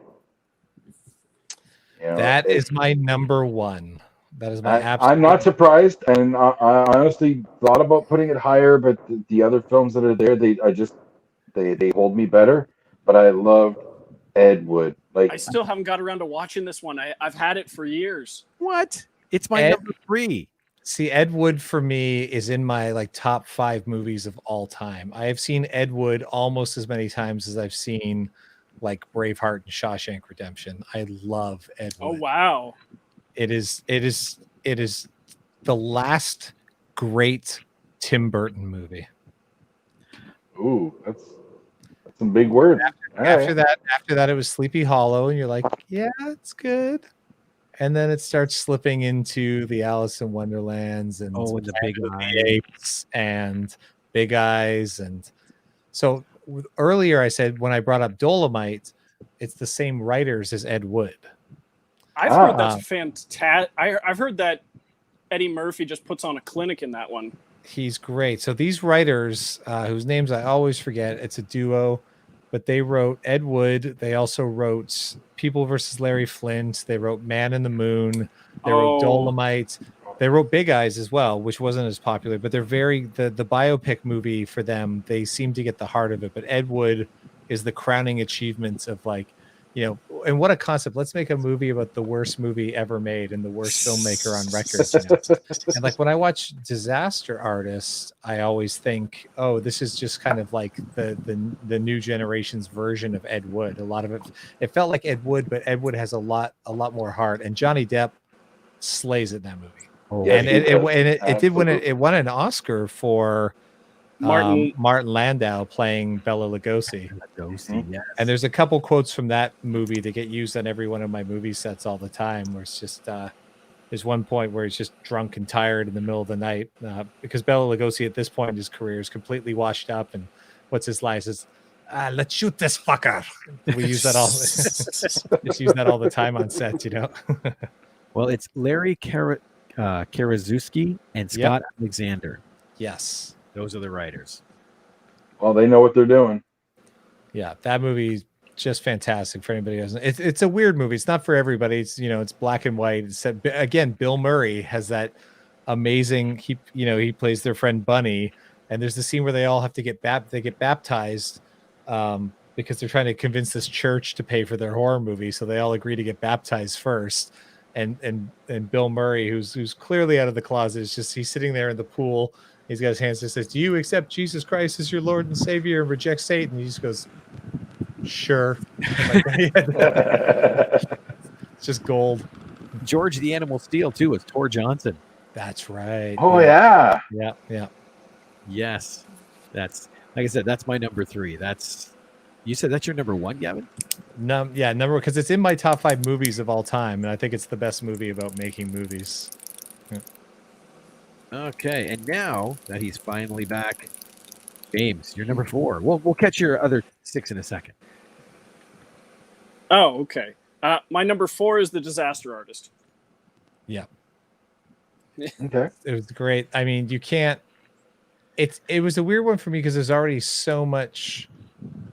That is my number 1. That is my absolute. I'm not surprised, and I honestly thought about putting it higher, but the other films that are there, they hold me better. But I love Ed Wood. Like, I still haven't got around to watching this one. I've had it for years. What? It's my number 3. See, Ed Wood for me is in my like top 5 movies of all time. I have seen Ed Wood almost as many times as I've seen like Braveheart and Shawshank Redemption. I love Ed Wood. Oh wow. It is the last great Tim Burton movie. Ooh, that's some big words. After that, it was Sleepy Hollow, and you're like, yeah, it's good. And then it starts slipping into the Alice in Wonderlands and the Big Apes and Big Eyes. And so earlier I said when I brought up Dolomite, it's the same writers as Ed Wood. I've heard that's fantastic. I've heard that Eddie Murphy just puts on a clinic in that one. He's great. So these writers, whose names I always forget, it's a duo, but they wrote Ed Wood. They also wrote People versus Larry Flint. They wrote Man in the Moon. They wrote Dolomite. They wrote Big Eyes as well, which wasn't as popular, but they're the biopic movie for them. They seem to get the heart of it, but Ed Wood is the crowning achievement of like, and what a concept. Let's make a movie about the worst movie ever made and the worst filmmaker on record. And like when I watch Disaster Artist, I always think, oh, this is just kind of like the new generation's version of Ed Wood. A lot of it felt like Ed Wood, but Ed Wood has a lot more heart, and Johnny Depp slays it in that movie. And it did win it won an Oscar for Martin Landau playing Bela Lugosi. Yes. And there's a couple quotes from that movie that get used on every one of my movie sets all the time, where it's just there's one point where he's just drunk and tired in the middle of the night because Bela Lugosi at this point in his career is completely washed up, and what's his line? Says, let's shoot this fucker. We use that all just use that all the time on set, you know. Well, it's Larry Karaszewski and Scott Alexander. Yes. Those are the writers. Well, they know what they're doing. Yeah, that movie's just fantastic for anybody who doesn't. It's a weird movie. It's not for everybody. It's, you know, it's black and white. It's again, Bill Murray has that amazing, he plays their friend Bunny, and there's the scene where they all have to get baptized because they're trying to convince this church to pay for their horror movie, so they all agree to get baptized first. And Bill Murray, who's clearly out of the closet, he's sitting there in the pool. He's got his hands and says, "Do you accept Jesus Christ as your Lord and Savior and reject Satan?" He just goes, "Sure." It's just gold. George the Animal Steel too is Tor Johnson. That's right. Oh yeah. Yes, that's, like I said, that's my number 3. You said that's your number 1, Gavin? Number, because it's in my top 5 movies of all time, and I think it's the best movie about making movies. Yeah. Okay, and now that he's finally back, James, you're number 4. We'll catch your other 6 in a second. Oh, okay. My number 4 is The Disaster Artist. Yeah. Okay. It was great. I mean, you can't. It was a weird one for me because there's already so much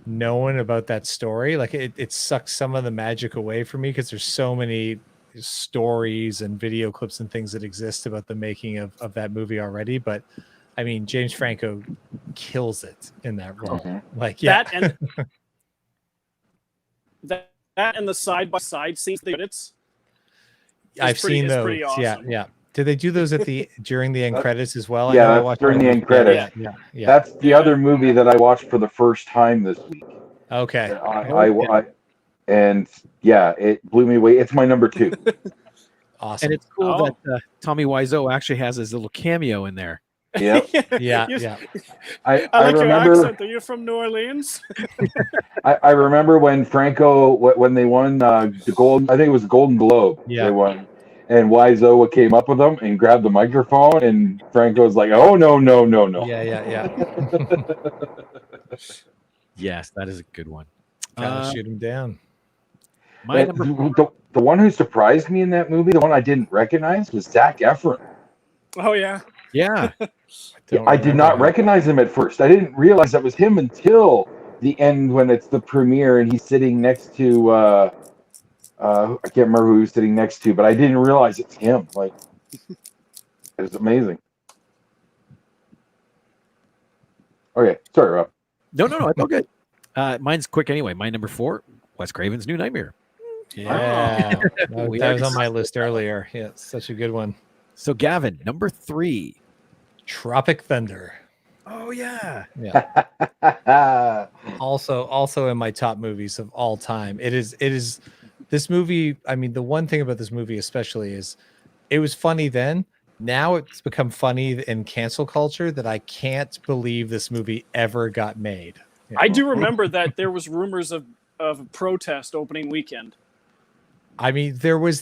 known about that story. Like it sucks some of the magic away from me because there's so many stories and video clips and things that exist about the making of that movie already. But I mean, James Franco kills it in that role. Okay. Like, yeah. That and the side-by-side scenes, I've seen those. Pretty awesome. Yeah. Did they do those during the end credits as well? Yeah, that's during the end credits. Yeah. That's the other movie that I watched for the first time this week. Okay. And yeah, it blew me away. It's my number 2. Awesome. And it's cool that Tommy Wiseau actually has his little cameo in there. Yep. Yeah. I like remember, your accent. Are you from New Orleans? I remember when Franco, when they won the gold, I think it was the Golden Globe. Yeah. They won. And Wiseau came up with them and grabbed the microphone, and Franco's like, "Oh no!" Yeah. Yes, that is a good one. Gotta shoot him down. The one who surprised me in that movie, the one I didn't recognize, was Zac Efron. Oh yeah. Yeah. I did not recognize him at first. I didn't realize that was him until the end when it's the premiere and he's sitting next to I can't remember who he was sitting next to, but I didn't realize it's him. Like, it was amazing. Okay, sorry, Rob. No, it's all good. Mine's quick anyway. My number 4, Wes Craven's New Nightmare. Yeah. That was on my list earlier. Yeah, it's such a good one. So Gavin, number 3. Tropic Thunder. Oh yeah. Also in my top movies of all time. It is this movie. I mean, the one thing about this movie especially is it was funny then. Now it's become funny in cancel culture that I can't believe this movie ever got made. Yeah. I do remember that there was rumors of a protest opening weekend. I mean, there was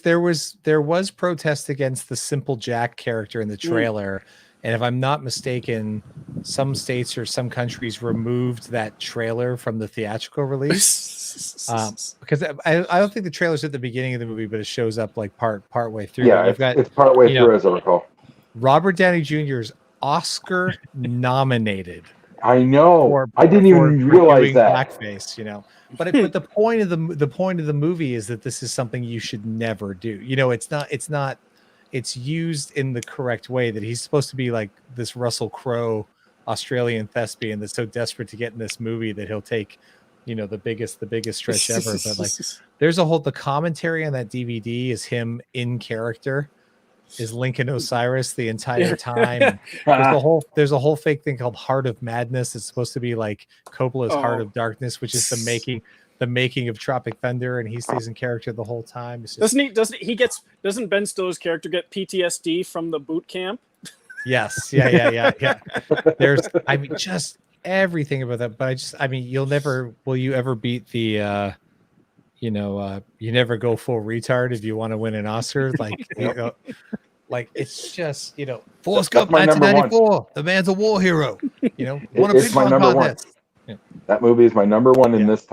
protest against the Simple Jack character in the trailer. And if I'm not mistaken, some states or some countries removed that trailer from the theatrical release because I don't think the trailer's at the beginning of the movie, but it shows up like part way through. Yeah, it's part way through, as I recall. Robert Downey Jr. is Oscar nominated. I know. I didn't even realize that. Blackface, But the point of the movie is that this is something you should never do. It's used in the correct way, that he's supposed to be like this Russell Crowe Australian thespian that's so desperate to get in this movie that he'll take, the biggest stretch ever. But like there's a whole the commentary on that DVD is him in character, is Lincoln Osiris the entire time. There's a whole fake thing called Heart of Madness. It's supposed to be like Coppola's Heart of Darkness, which is the making of Tropic Thunder, and he stays in character the whole time. It's just, doesn't Ben Stiller's character get PTSD from the boot camp? Yes. Yeah. There's, I mean, just everything about that. But will you ever beat the, you never go full retard if you want to win an Oscar? Like, like it's just, Forrest Gump, 1994. The man's a war hero. It's my number one. Yeah. That movie is my number one in this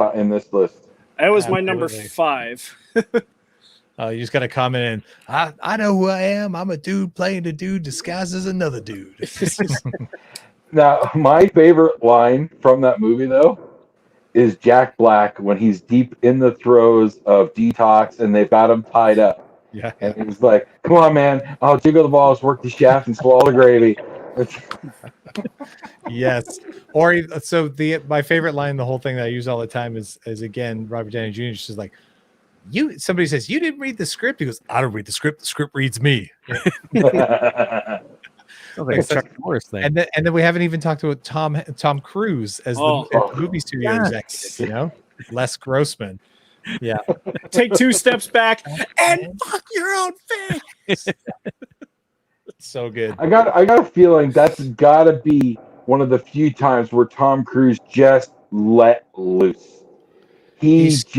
list. That was my number 5. You just got to comment in. I know who I am. I'm a dude playing a dude disguised as another dude. Now, my favorite line from that movie, though, is Jack Black when he's deep in the throes of detox and they've got him tied up. Yeah. And he's like, "Come on, man. I'll jiggle the balls, work the shaft, and swallow the gravy." Yes. My favorite line, the whole thing that I use all the time is again, Robert Downey Jr. just like, somebody says, "You didn't read the script." He goes, "I don't read the script. The script reads me." Like Chuck Norris thing. And then we haven't even talked about Tom Cruise as the movie studio executive, Les Grossman. Yeah. Take 2 steps back and fuck your own face. So good. I got a feeling that's got to be one of the few times where Tom Cruise just let loose. He just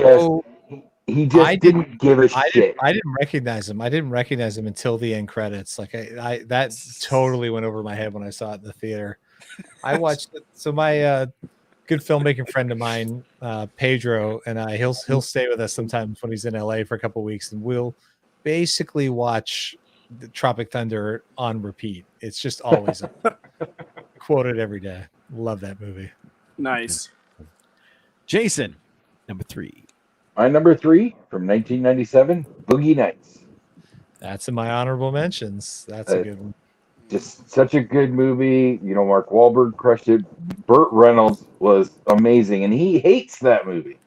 didn't give a shit. I didn't recognize him. I didn't recognize him until the end credits. Like I that totally went over my head when I saw it in the theater. I watched it. So my good filmmaking friend of mine, Pedro, and he'll stay with us sometimes when he's in LA for a couple of weeks, and we'll basically watch the Tropic Thunder on repeat. It's just always quoted every day. Love that movie. Nice. Jason, number 3. My number 3 from 1997, Boogie Nights. That's in my honorable mentions. That's a good one. Just such a good movie. Mark Wahlberg crushed it. Burt Reynolds was amazing, and he hates that movie.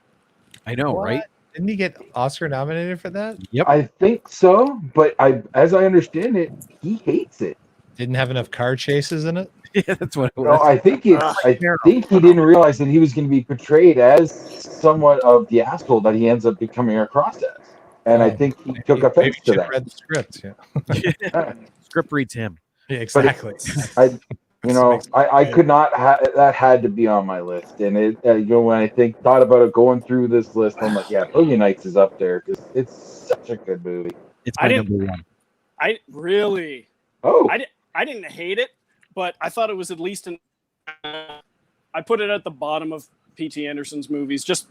I know, right? Didn't he get Oscar nominated for that? Yep. I think so, but as I understand it, he hates it. Didn't have enough car chases in it? Yeah, that's what it was. No, I think he didn't realize that he was going to be portrayed as somewhat of the asshole that he ends up becoming across as. And I think he took offense to that. Read the script, yeah. Script reads him. Yeah, exactly. I could not that had to be on my list. And it when I thought about it going through this list, I'm like, yeah, Boogie Nights is up there because it's such a good movie. It's my number 1. I really. Oh. I didn't hate it, but I thought it was at least I put it at the bottom of P.T. Anderson's movies. Just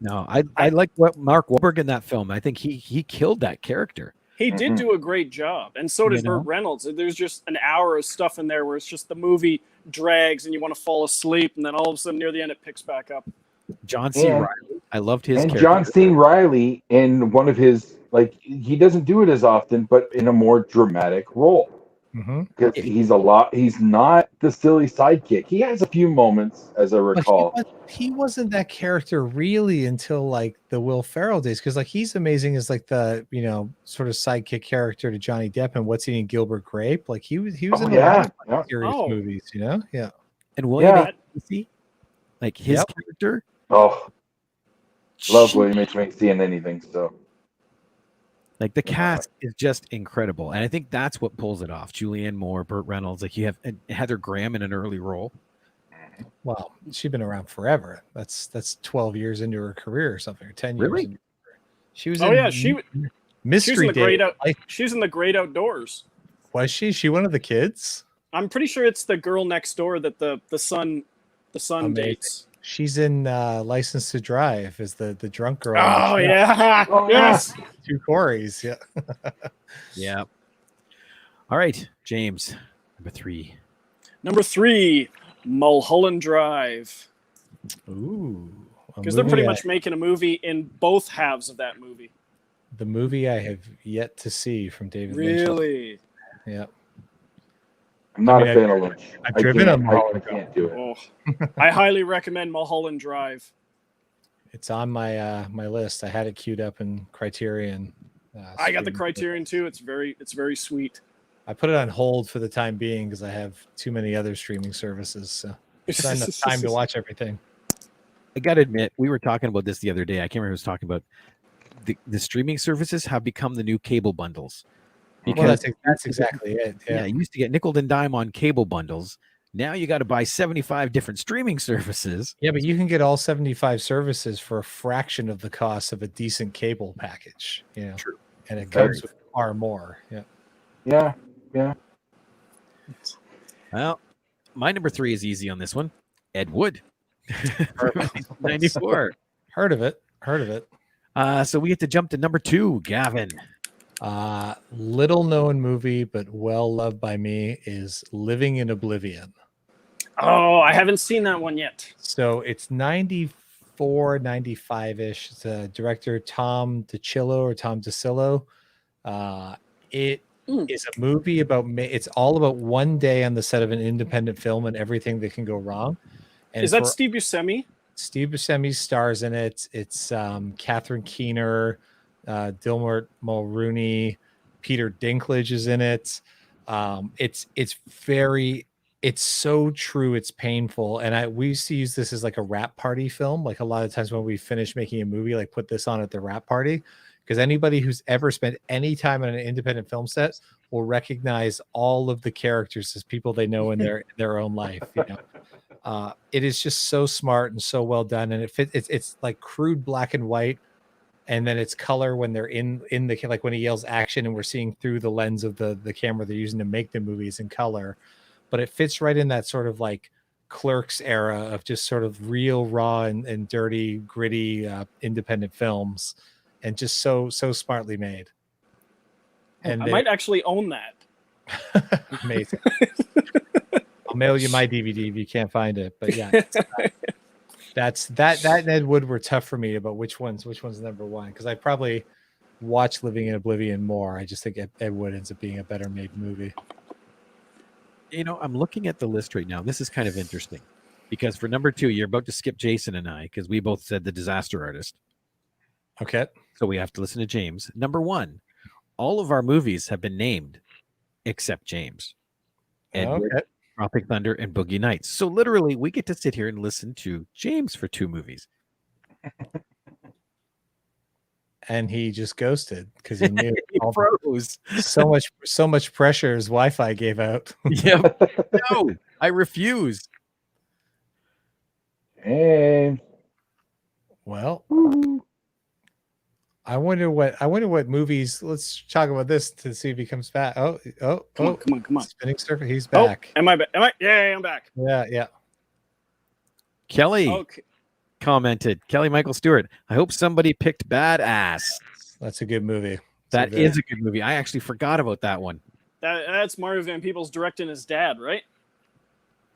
No, I like what Mark Wahlberg in that film. I think he killed that character. He did do a great job, and so did Burt Reynolds. There's just an hour of stuff in there where it's just the movie drags and you want to fall asleep, and then all of a sudden near the end it picks back up. John C. Reilly, I loved his character. John C. Reilly in one of his, he doesn't do it as often, but in a more dramatic role. Because he's not the silly sidekick. He has a few moments, as I recall. He wasn't that character really until the Will Ferrell days, because he's amazing as the sort of sidekick character to Johnny Depp and What's Eating Gilbert Grape. He was in a lot of serious movies, yeah. And William H. Macy, his character. Oh, love William H. Macy in anything. So. The cast is just incredible. And I think that's what pulls it off. Julianne Moore, Burt Reynolds, you have Heather Graham in an early role. Well, she's been around forever. That's 12 years into her career or something, or 10 years. Really? She was Mystery Date. She was in The Great Outdoors. Was she? She one of the kids? I'm pretty sure it's the girl next door that the son dates. She's in License to Drive as the drunk girl. Oh, yeah. Yes. 2 Corys. Yeah. Yeah. All right, James, number 3. Number 3, Mulholland Drive. Ooh. Because they're pretty much making a movie in both halves of that movie. The movie I have yet to see from David Lynch. Really? Yeah. I'm not a fan of Lynch. I've driven on Mulholland Drive. I can't do it. I highly recommend Mulholland Drive. It's on my my list. I had it queued up in Criterion. I got the streaming Criterion service. too. It's very sweet. I put it on hold for the time being because I have too many other streaming services. So it's not enough time to watch everything. I got to admit, we were talking about this the other day. I can't remember who was talking about the streaming services have become the new cable bundles. Because that's exactly it. Yeah, you used to get nickel and dime on cable bundles. Now you got to buy 75 different streaming services. Yeah, but you can get all 75 services for a fraction of the cost of a decent cable package. You know, True. And it comes with far more. Yeah. Yeah. Yeah. Well, my number 3 is easy on this one. Ed Wood. 94. Heard of it. So we get to jump to number 2, Gavin. Little known movie, but well loved by me is Living in Oblivion. Oh, I haven't seen that one yet. So it's 94, 95-ish. It's director Tom DeCillo. It is a movie about it's all about one day on the set of an independent film and everything that can go wrong. And is that Steve Buscemi? Steve Buscemi stars in it. It's Catherine Keener, Dilmore Mulrooney, Peter Dinklage is in it. It's so true. It's painful. And we used to use this as like a rap party film. Like a lot of times when we finish making a movie, like put this on at the rap party, because anybody who's ever spent any time on an independent film set will recognize all of the characters as people they know in their own life. You know, it is just so smart and so well done. And it's like crude black and white. And then it's color when they're in the, like when he yells action and we're seeing through the lens of the camera they're using to make the movies in color. But it fits right in that sort of like Clerks era of just sort of real, raw and dirty, gritty, independent films, and just so smartly made. And I might actually own that. Amazing. I'll mail you my DVD if you can't find it. But yeah, that and Ed Wood were tough for me about which one's number one, because I probably watched Living in Oblivion more. I just think Ed Wood ends up being a better made movie. You know, I'm looking at the list right now. This is kind of interesting because for number 2, you're about to skip Jason and I because we both said The Disaster Artist. Okay. So we have to listen to James. Number 1, all of our movies have been named except James. Edward, Tropic Thunder, and Boogie Nights. So literally, we get to sit here and listen to James for 2 movies. And he just ghosted because he knew he froze. So much pressure his Wi-Fi gave out. Yeah, no, I refuse. Hey. Well, I wonder what movies. Let's talk about this to see if he comes back. Come on. Spinning circle. He's back. Am I back? Yeah, I'm back. Yeah. Kelly commented, Kelly Michael Stewart, I hope somebody picked Badass. That's a good movie. That is a good movie. I actually forgot about that one. That's Mario Van Peebles directing his dad, right?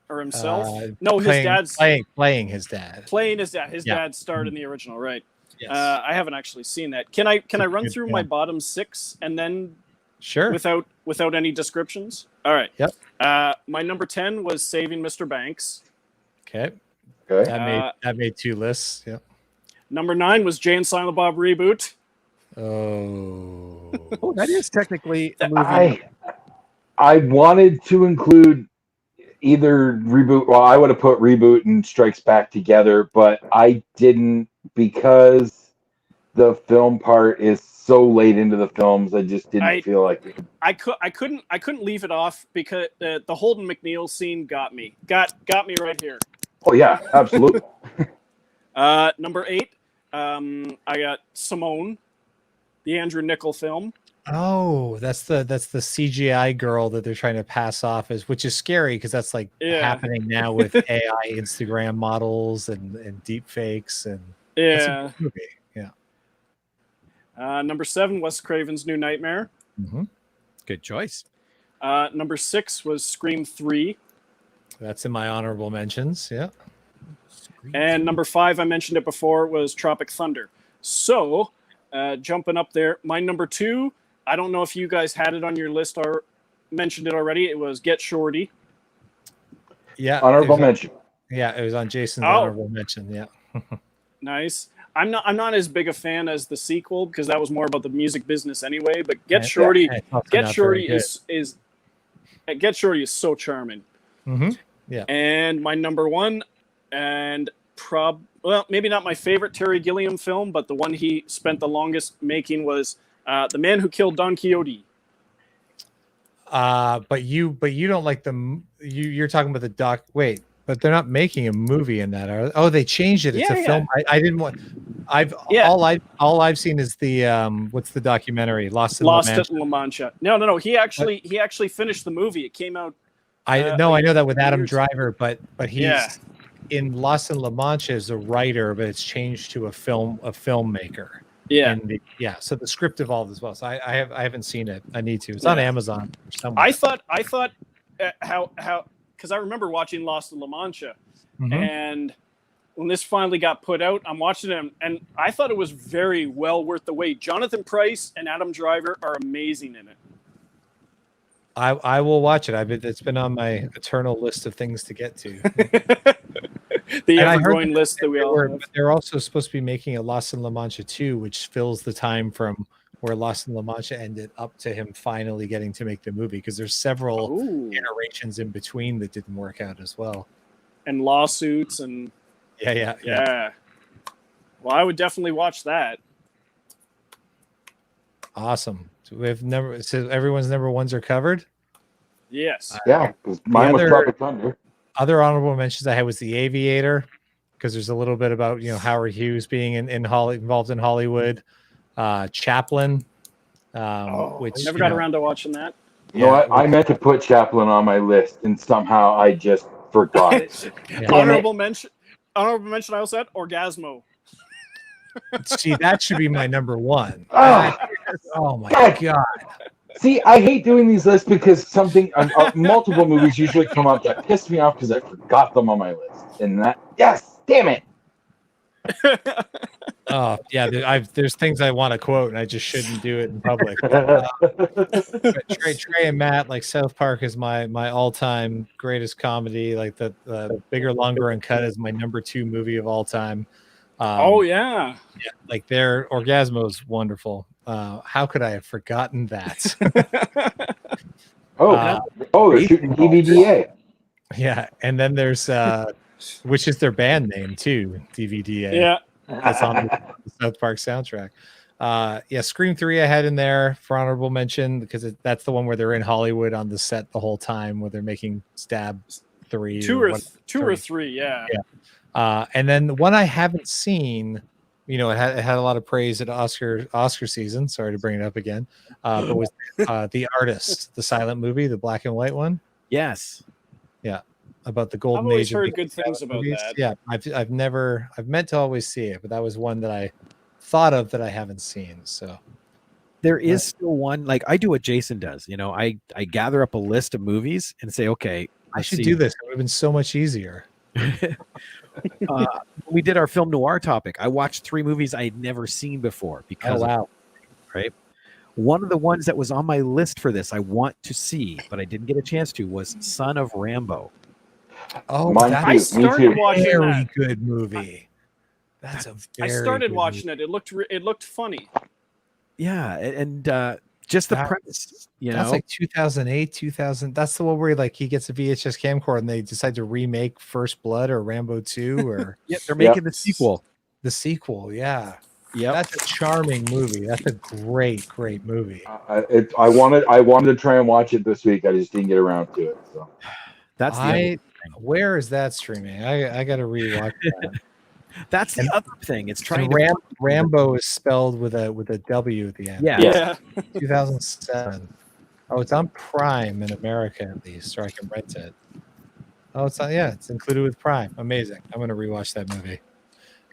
Or himself? No, his dad's playing his dad. Playing his dad. His dad starred in the original, right? Yes. I haven't actually seen that. Can I run through my bottom 6 and then sure without any descriptions? All right. Yep. My number 10 was Saving Mr. Banks. Okay. Okay. That made 2 lists. Yep. Number 9 was Jay and Silent Bob reboot. Oh, that is technically a movie. I wanted to include either reboot. Well, I would have put reboot and Strikes Back together, but I didn't because the film part is so late into the films. I just didn't feel like it. I couldn't leave it off because the Holden McNeil scene got me right here. Oh yeah, absolutely. Number 8, I got Simone, the Andrew Niccol film. Oh, that's the CGI girl that they're trying to pass off as, which is scary because that's like happening now with AI Instagram models and deep fakes and yeah. Yeah. Number 7, Wes Craven's New Nightmare. Mm-hmm. Good choice. Number 6 was Scream 3. That's in my honorable mentions. Yeah. And number 5, I mentioned it before, was Tropic Thunder. So, jumping up there, my number 2, I don't know if you guys had it on your list or mentioned it already. It was Get Shorty. Yeah. Honorable mention. Yeah, it was on Jason's honorable mention. Yeah. Nice. I'm not as big a fan as the sequel because that was more about the music business anyway. But Get Shorty, Get Shorty is Get Shorty is so charming. Mm-hmm. Yeah. And my number one, and well, maybe not my favorite Terry Gilliam film, but the one he spent the longest making was The Man Who Killed Don Quixote. But you don't like you're talking about the doc. Wait, but they're not making a movie in that. Oh, they changed it. It's a film. I didn't want. All I've seen is the what's the documentary Lost at La Mancha. No. He actually finished the movie. It came out. I know that with Adam Driver, but he's in Lost in La Mancha as a writer, but it's changed to a filmmaker. Yeah. So the script evolved as well. So I haven't seen it. I need to. It's on Amazon somewhere. I thought how because I remember watching Lost in La Mancha, and when this finally got put out, I'm watching it, and I thought it was very well worth the wait. Jonathan Pryce and Adam Driver are amazing in it. I will watch it. It's been on my eternal list of things to get to. The ever-growing list that we all have. They're also supposed to be making a Lost in La Mancha 2, which fills the time from where Lost in La Mancha ended up to him finally getting to make the movie, because there's several iterations in between that didn't work out as well. And lawsuits and... Yeah. Well, I would definitely watch that. Awesome. So everyone's number ones are covered? Yes. Because mine was Tropic Thunder. Other honorable mentions I had was The Aviator, because there's a little bit about Howard Hughes being involved in Hollywood. Chaplin, which I never got around to watching that. I meant to put Chaplin on my list, and somehow I just forgot it. Honorable mention. I also had Orgasmo. See, that should be my number one. Oh my God. See, I hate doing these lists because multiple movies usually come up that piss me off because I forgot them on my list. And damn it. There's things I want to quote, and I just shouldn't do it in public. Trey and Matt, like South Park is my all-time greatest comedy. Like the Bigger, Longer, Uncut is my number 2 movie of all time. Like their Orgasmo is wonderful. How could I have forgotten that? They're shooting DVDA. Yeah, and then there's which is their band name too, DVDA. Yeah, that's on the South Park soundtrack. Scream 3 I had in there for honorable mention because that's the one where they're in Hollywood on the set the whole time, where they're making Stab 3, two or three. Yeah. And then the one I haven't seen, it had a lot of praise at Oscar season. Sorry to bring it up again, but was The Artist, the silent movie, the black and white one. Yes. Yeah. About the golden age. I've always heard good things about that. Yeah, I've meant to always see it, but that was one that I thought of that I haven't seen. So there is still one, like I do what Jason does. I gather up a list of movies and say, okay, I should do this. It would have been so much easier. We did our film noir topic. I watched 3 movies I had never seen before because right. One of the ones that was on my list for this I want to see, but I didn't get a chance to, was Son of Rambo. Oh, I started watching that. Very good movie. That's a very I started good watching movie. it. It looked funny. Yeah, and just the premise, that's like 2008, 2000. That's the one where he gets a VHS camcorder and they decide to remake First Blood or Rambo 2 or they're making the sequel. The sequel, yeah. Yeah, that's a charming movie. That's a great movie. I wanted to try and watch it this week. I just didn't get around to it. So that's where is that streaming? I got to rewatch that. That's the other thing. It's trying Rambo is spelled with a W at the end. Yeah. 2007. Oh, it's on Prime in America at least, or I can rent it. Oh, it's on. Yeah, it's included with Prime. Amazing. I'm going to rewatch that movie.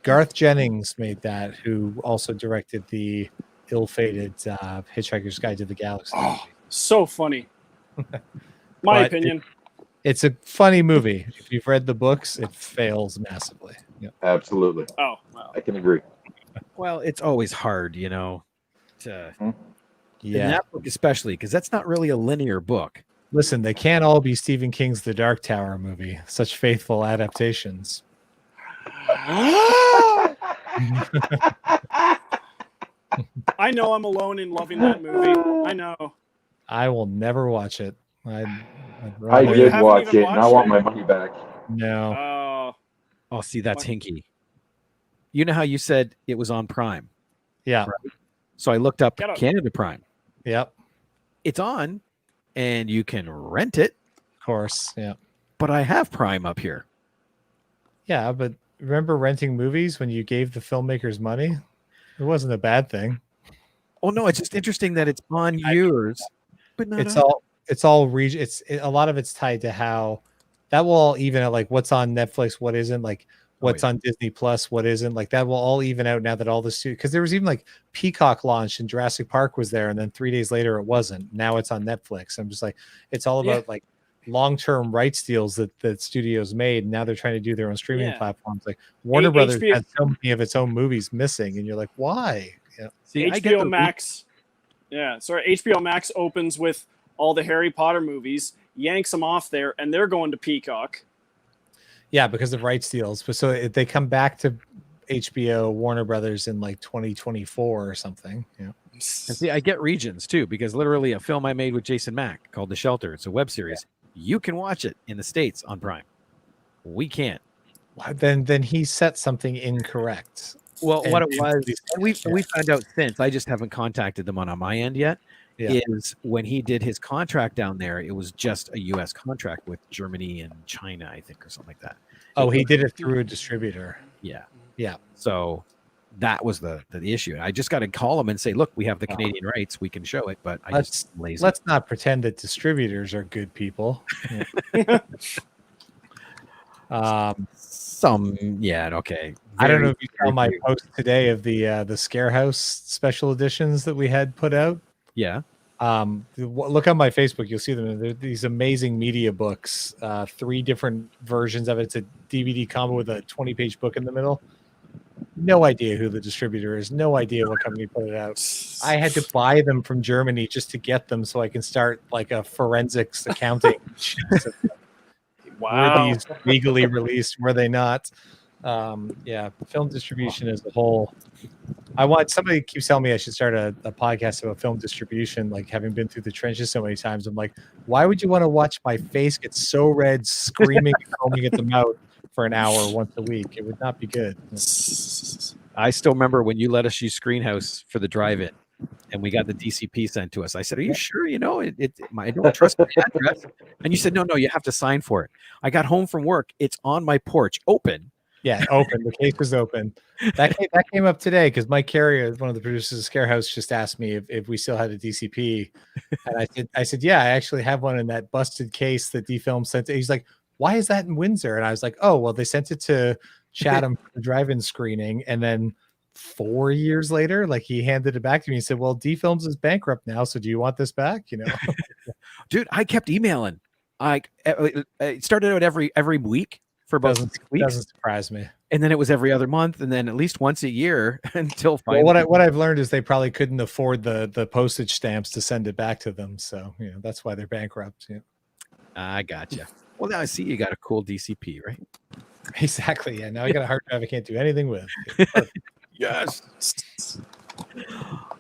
Garth Jennings made that, who also directed the ill-fated Hitchhiker's Guide to the Galaxy. Oh, so funny. My opinion. It's a funny movie. If you've read the books, it fails massively. Yep. Absolutely. Oh, wow. I can agree. Well, it's always hard, to in Yeah. that book especially, because that's not really a linear book. Listen, they can't all be Stephen King's The Dark Tower movie. Such faithful adaptations. I know I'm alone in loving that movie. I know. I will never watch it. I'd I rather- did haven't watch even it, and I watched want it? my money back. No. Oh, see, that's hinky. You know how you said it was on Prime? Yeah. Right. So I looked up Get up. Canada Prime. Yep. It's on, and you can rent it, Of course. Yeah. but I have Prime up here. Yeah, but remember renting movies when you gave the filmmakers money? It wasn't a bad thing. Oh no, it's just interesting that it's on yours, but not It's on. all region. A lot of it's tied to how that will all even out, like what's on Netflix, what isn't, like what's on Disney Plus, what isn't, like that will all even out now that all the studios, because there was even like Peacock launched and Jurassic Park was there, and then 3 days later it wasn't. Now it's on Netflix. I'm just like, it's all about like long-term rights deals that studios made. And now they're trying to do their own streaming platforms. Like Warner Brothers has so many of its own movies missing, and you're like, why? Yeah. See, HBO Max. Yeah, sorry. HBO Max opens with all the Harry Potter movies, yanks them off there, and they're going to Peacock. Yeah, because of rights deals. But so they come back to HBO, Warner Brothers in like 2024 or something. Yeah. And see, I get regions too, because literally a film I made with Jason Mack called The Shelter. It's a web series. You can watch it in the States on Prime. We can't. Then he set something incorrect. Well, what it was, and we found out since, I just haven't contacted them on my end yet, is when he did his contract down there, it was just a U.S. contract with Germany and China, I think, or something like that. Oh, he did it through a distributor. Yeah. Yeah. So that was the issue. I just got to call them and say, look, we have the Canadian rights. We can show it, but let's not pretend that distributors are good people. Okay. I don't know if you saw my post today of the Scarehouse special editions that we had put out. Yeah. Look on my Facebook, you'll see them. They're these amazing media books, 3 different versions of it. It's a DVD combo with a 20-page book in the middle. No idea who the distributor is. No idea what company put it out. I had to buy them from Germany just to get them so I can start like a forensics accounting. Wow. Were these legally released? Were they not? Film distribution as a whole. Somebody keeps telling me I should start a podcast about film distribution, like having been through the trenches so many times. I'm like, why would you want to watch my face get so red, screaming and foaming at the mouth for an hour once a week? It would not be good. I still remember when you let us use Screenhouse for the drive-in, and we got the DCP sent to us. I said, "Are you sure? You know, I don't trust my address." And you said, "No, you have to sign for it." I got home from work. It's on my porch, open. Yeah, open. The case was open. That came up today because Mike Carrier, one of the producers of Scarehouse, just asked me if we still had a DCP, and I said, yeah, I actually have one in that busted case that D-Film sent. He's like, why is that in Windsor? And I was like, oh, well, they sent it to Chatham for the drive-in screening, and then 4 years later, like he handed it back to me and said, well, D-Films is bankrupt now, so do you want this back? You know, dude, I kept emailing. It started out every week for about 6 weeks. Doesn't surprise me. And then it was every other month, and then at least once a year until finally. Well, what I've learned is they probably couldn't afford the postage stamps to send it back to them, so that's why they're bankrupt. Yeah, I gotcha. Well, now I see you got a cool DCP, right? Exactly. Yeah. Now I got a hard drive I can't do anything with. Yes.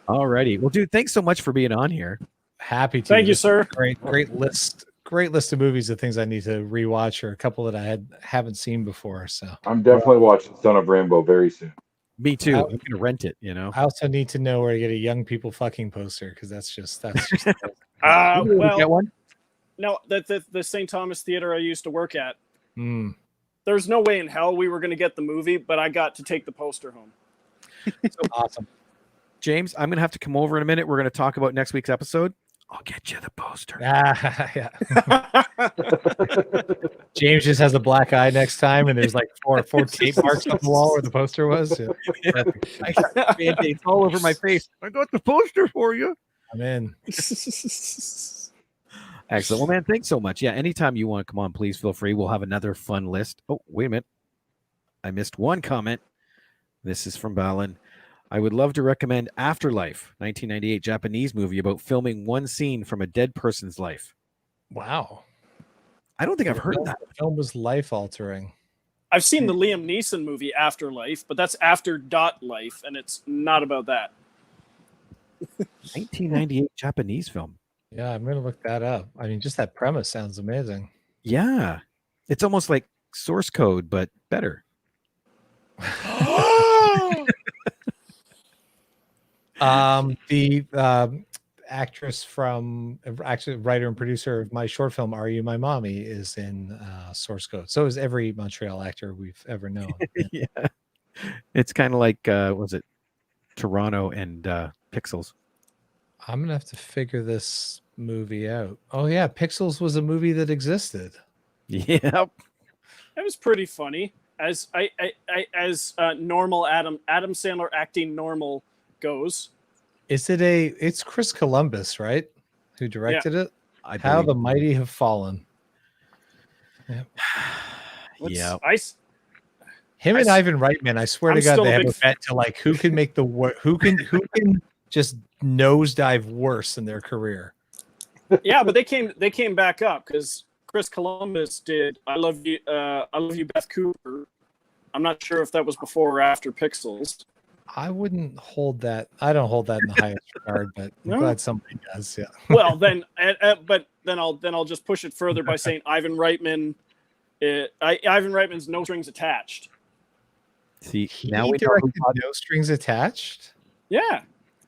All righty. Well, dude, thanks so much for being on here. Happy to. Thank you, sir. Great list. Great list of movies of things I need to rewatch, or a couple that I haven't seen before. So I'm definitely watching Son of Rainbow very soon. Me too. I'm gonna rent it. I also need to know where to get a young people fucking poster, because that's just. Well, get one? No, the St. Thomas Theater I used to work at. There's no way in hell we were going to get the movie, but I got to take the poster home. So awesome. James, I'm going to have to come over in a minute. We're going to talk about next week's episode. I'll get you the poster. Yeah. James just has a black eye next time, and there's like four tape marks on the wall where the poster was. Yeah. I got Band-Aids all over my face. I got the poster for you. I'm in. Excellent. Well, man, thanks so much. Yeah, anytime you want to come on, please feel free. We'll have another fun list. Oh, wait a minute. I missed one comment. This is from Balin. I would love to recommend Afterlife, 1998 Japanese movie about filming one scene from a dead person's life. Wow. I don't think I've heard of that. The film was life-altering. I've seen the Liam Neeson movie Afterlife, but that's after dot life, and it's not about that. 1998 Japanese film. Yeah, I'm gonna look that up. I mean, just that premise sounds amazing. Yeah, it's almost like Source Code, but better. The actress from actually writer and producer of my short film "Are You My Mommy" is in Source Code. So is every Montreal actor we've ever known. Yeah, it's kind of like was it Toronto and Pixels? I'm gonna have to figure this movie out. Oh yeah, Pixels was a movie that existed. Yep. It was pretty funny. As normal Adam Sandler acting normal goes. It's Chris Columbus, right? Who directed it? How the Mighty Have Fallen. Yeah. Him and Ivan Reitman, I swear to God, they have a bet to like who can make the who can just nosedive worse in their career. Yeah, but they came back up because Chris Columbus did I Love You, Beth Cooper. I'm not sure if that was before or after Pixels. I wouldn't hold that. I don't hold that in the highest regard, but I'm glad somebody does. Yeah. Well, then, but then I'll just push it further by saying Ivan Reitman. Ivan Reitman's No Strings Attached. See, He now we know directed No Strings Attached. Yeah.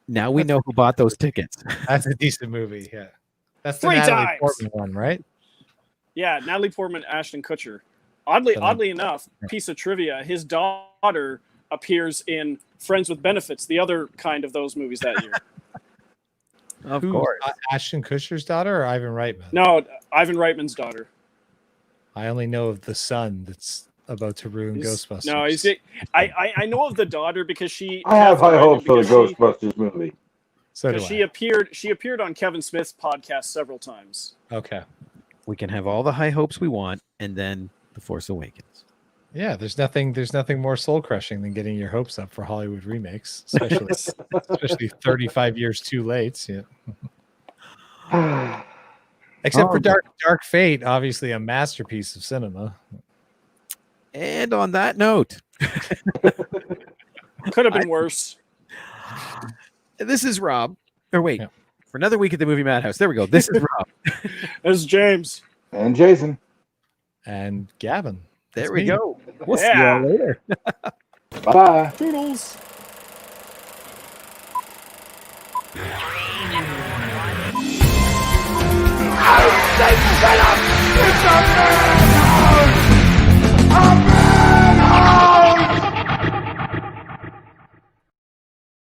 Now we know who bought those tickets. That's a decent movie. Yeah, that's the 3 Natalie times. Portman one, right? Yeah, Natalie Portman, Ashton Kutcher. Oddly enough, piece of trivia: his daughter appears in Friends with Benefits, the other kind of those movies that year. Of course. Ashton Kutcher's daughter or Ivan Reitman? No, Ivan Reitman's daughter. I only know of the son that's about to ruin Ghostbusters. No, I know of the daughter because she. I have high hopes for the Ghostbusters movie. So do she appeared on Kevin Smith's podcast several times. Okay. We can have all the high hopes we want, and then The Force Awakens. Yeah, there's nothing more soul crushing than getting your hopes up for Hollywood remakes, especially 35 years too late. Yeah. Except for Dark Fate, obviously a masterpiece of cinema. And on that note, could have been worse. This is Rob. Or wait, for another week at the Movie Madhouse. There we go. This is Rob. This is James. And Jason. And Gavin. There we go. We'll see you all later. Bye. Toodles. I say shut up! It's a man!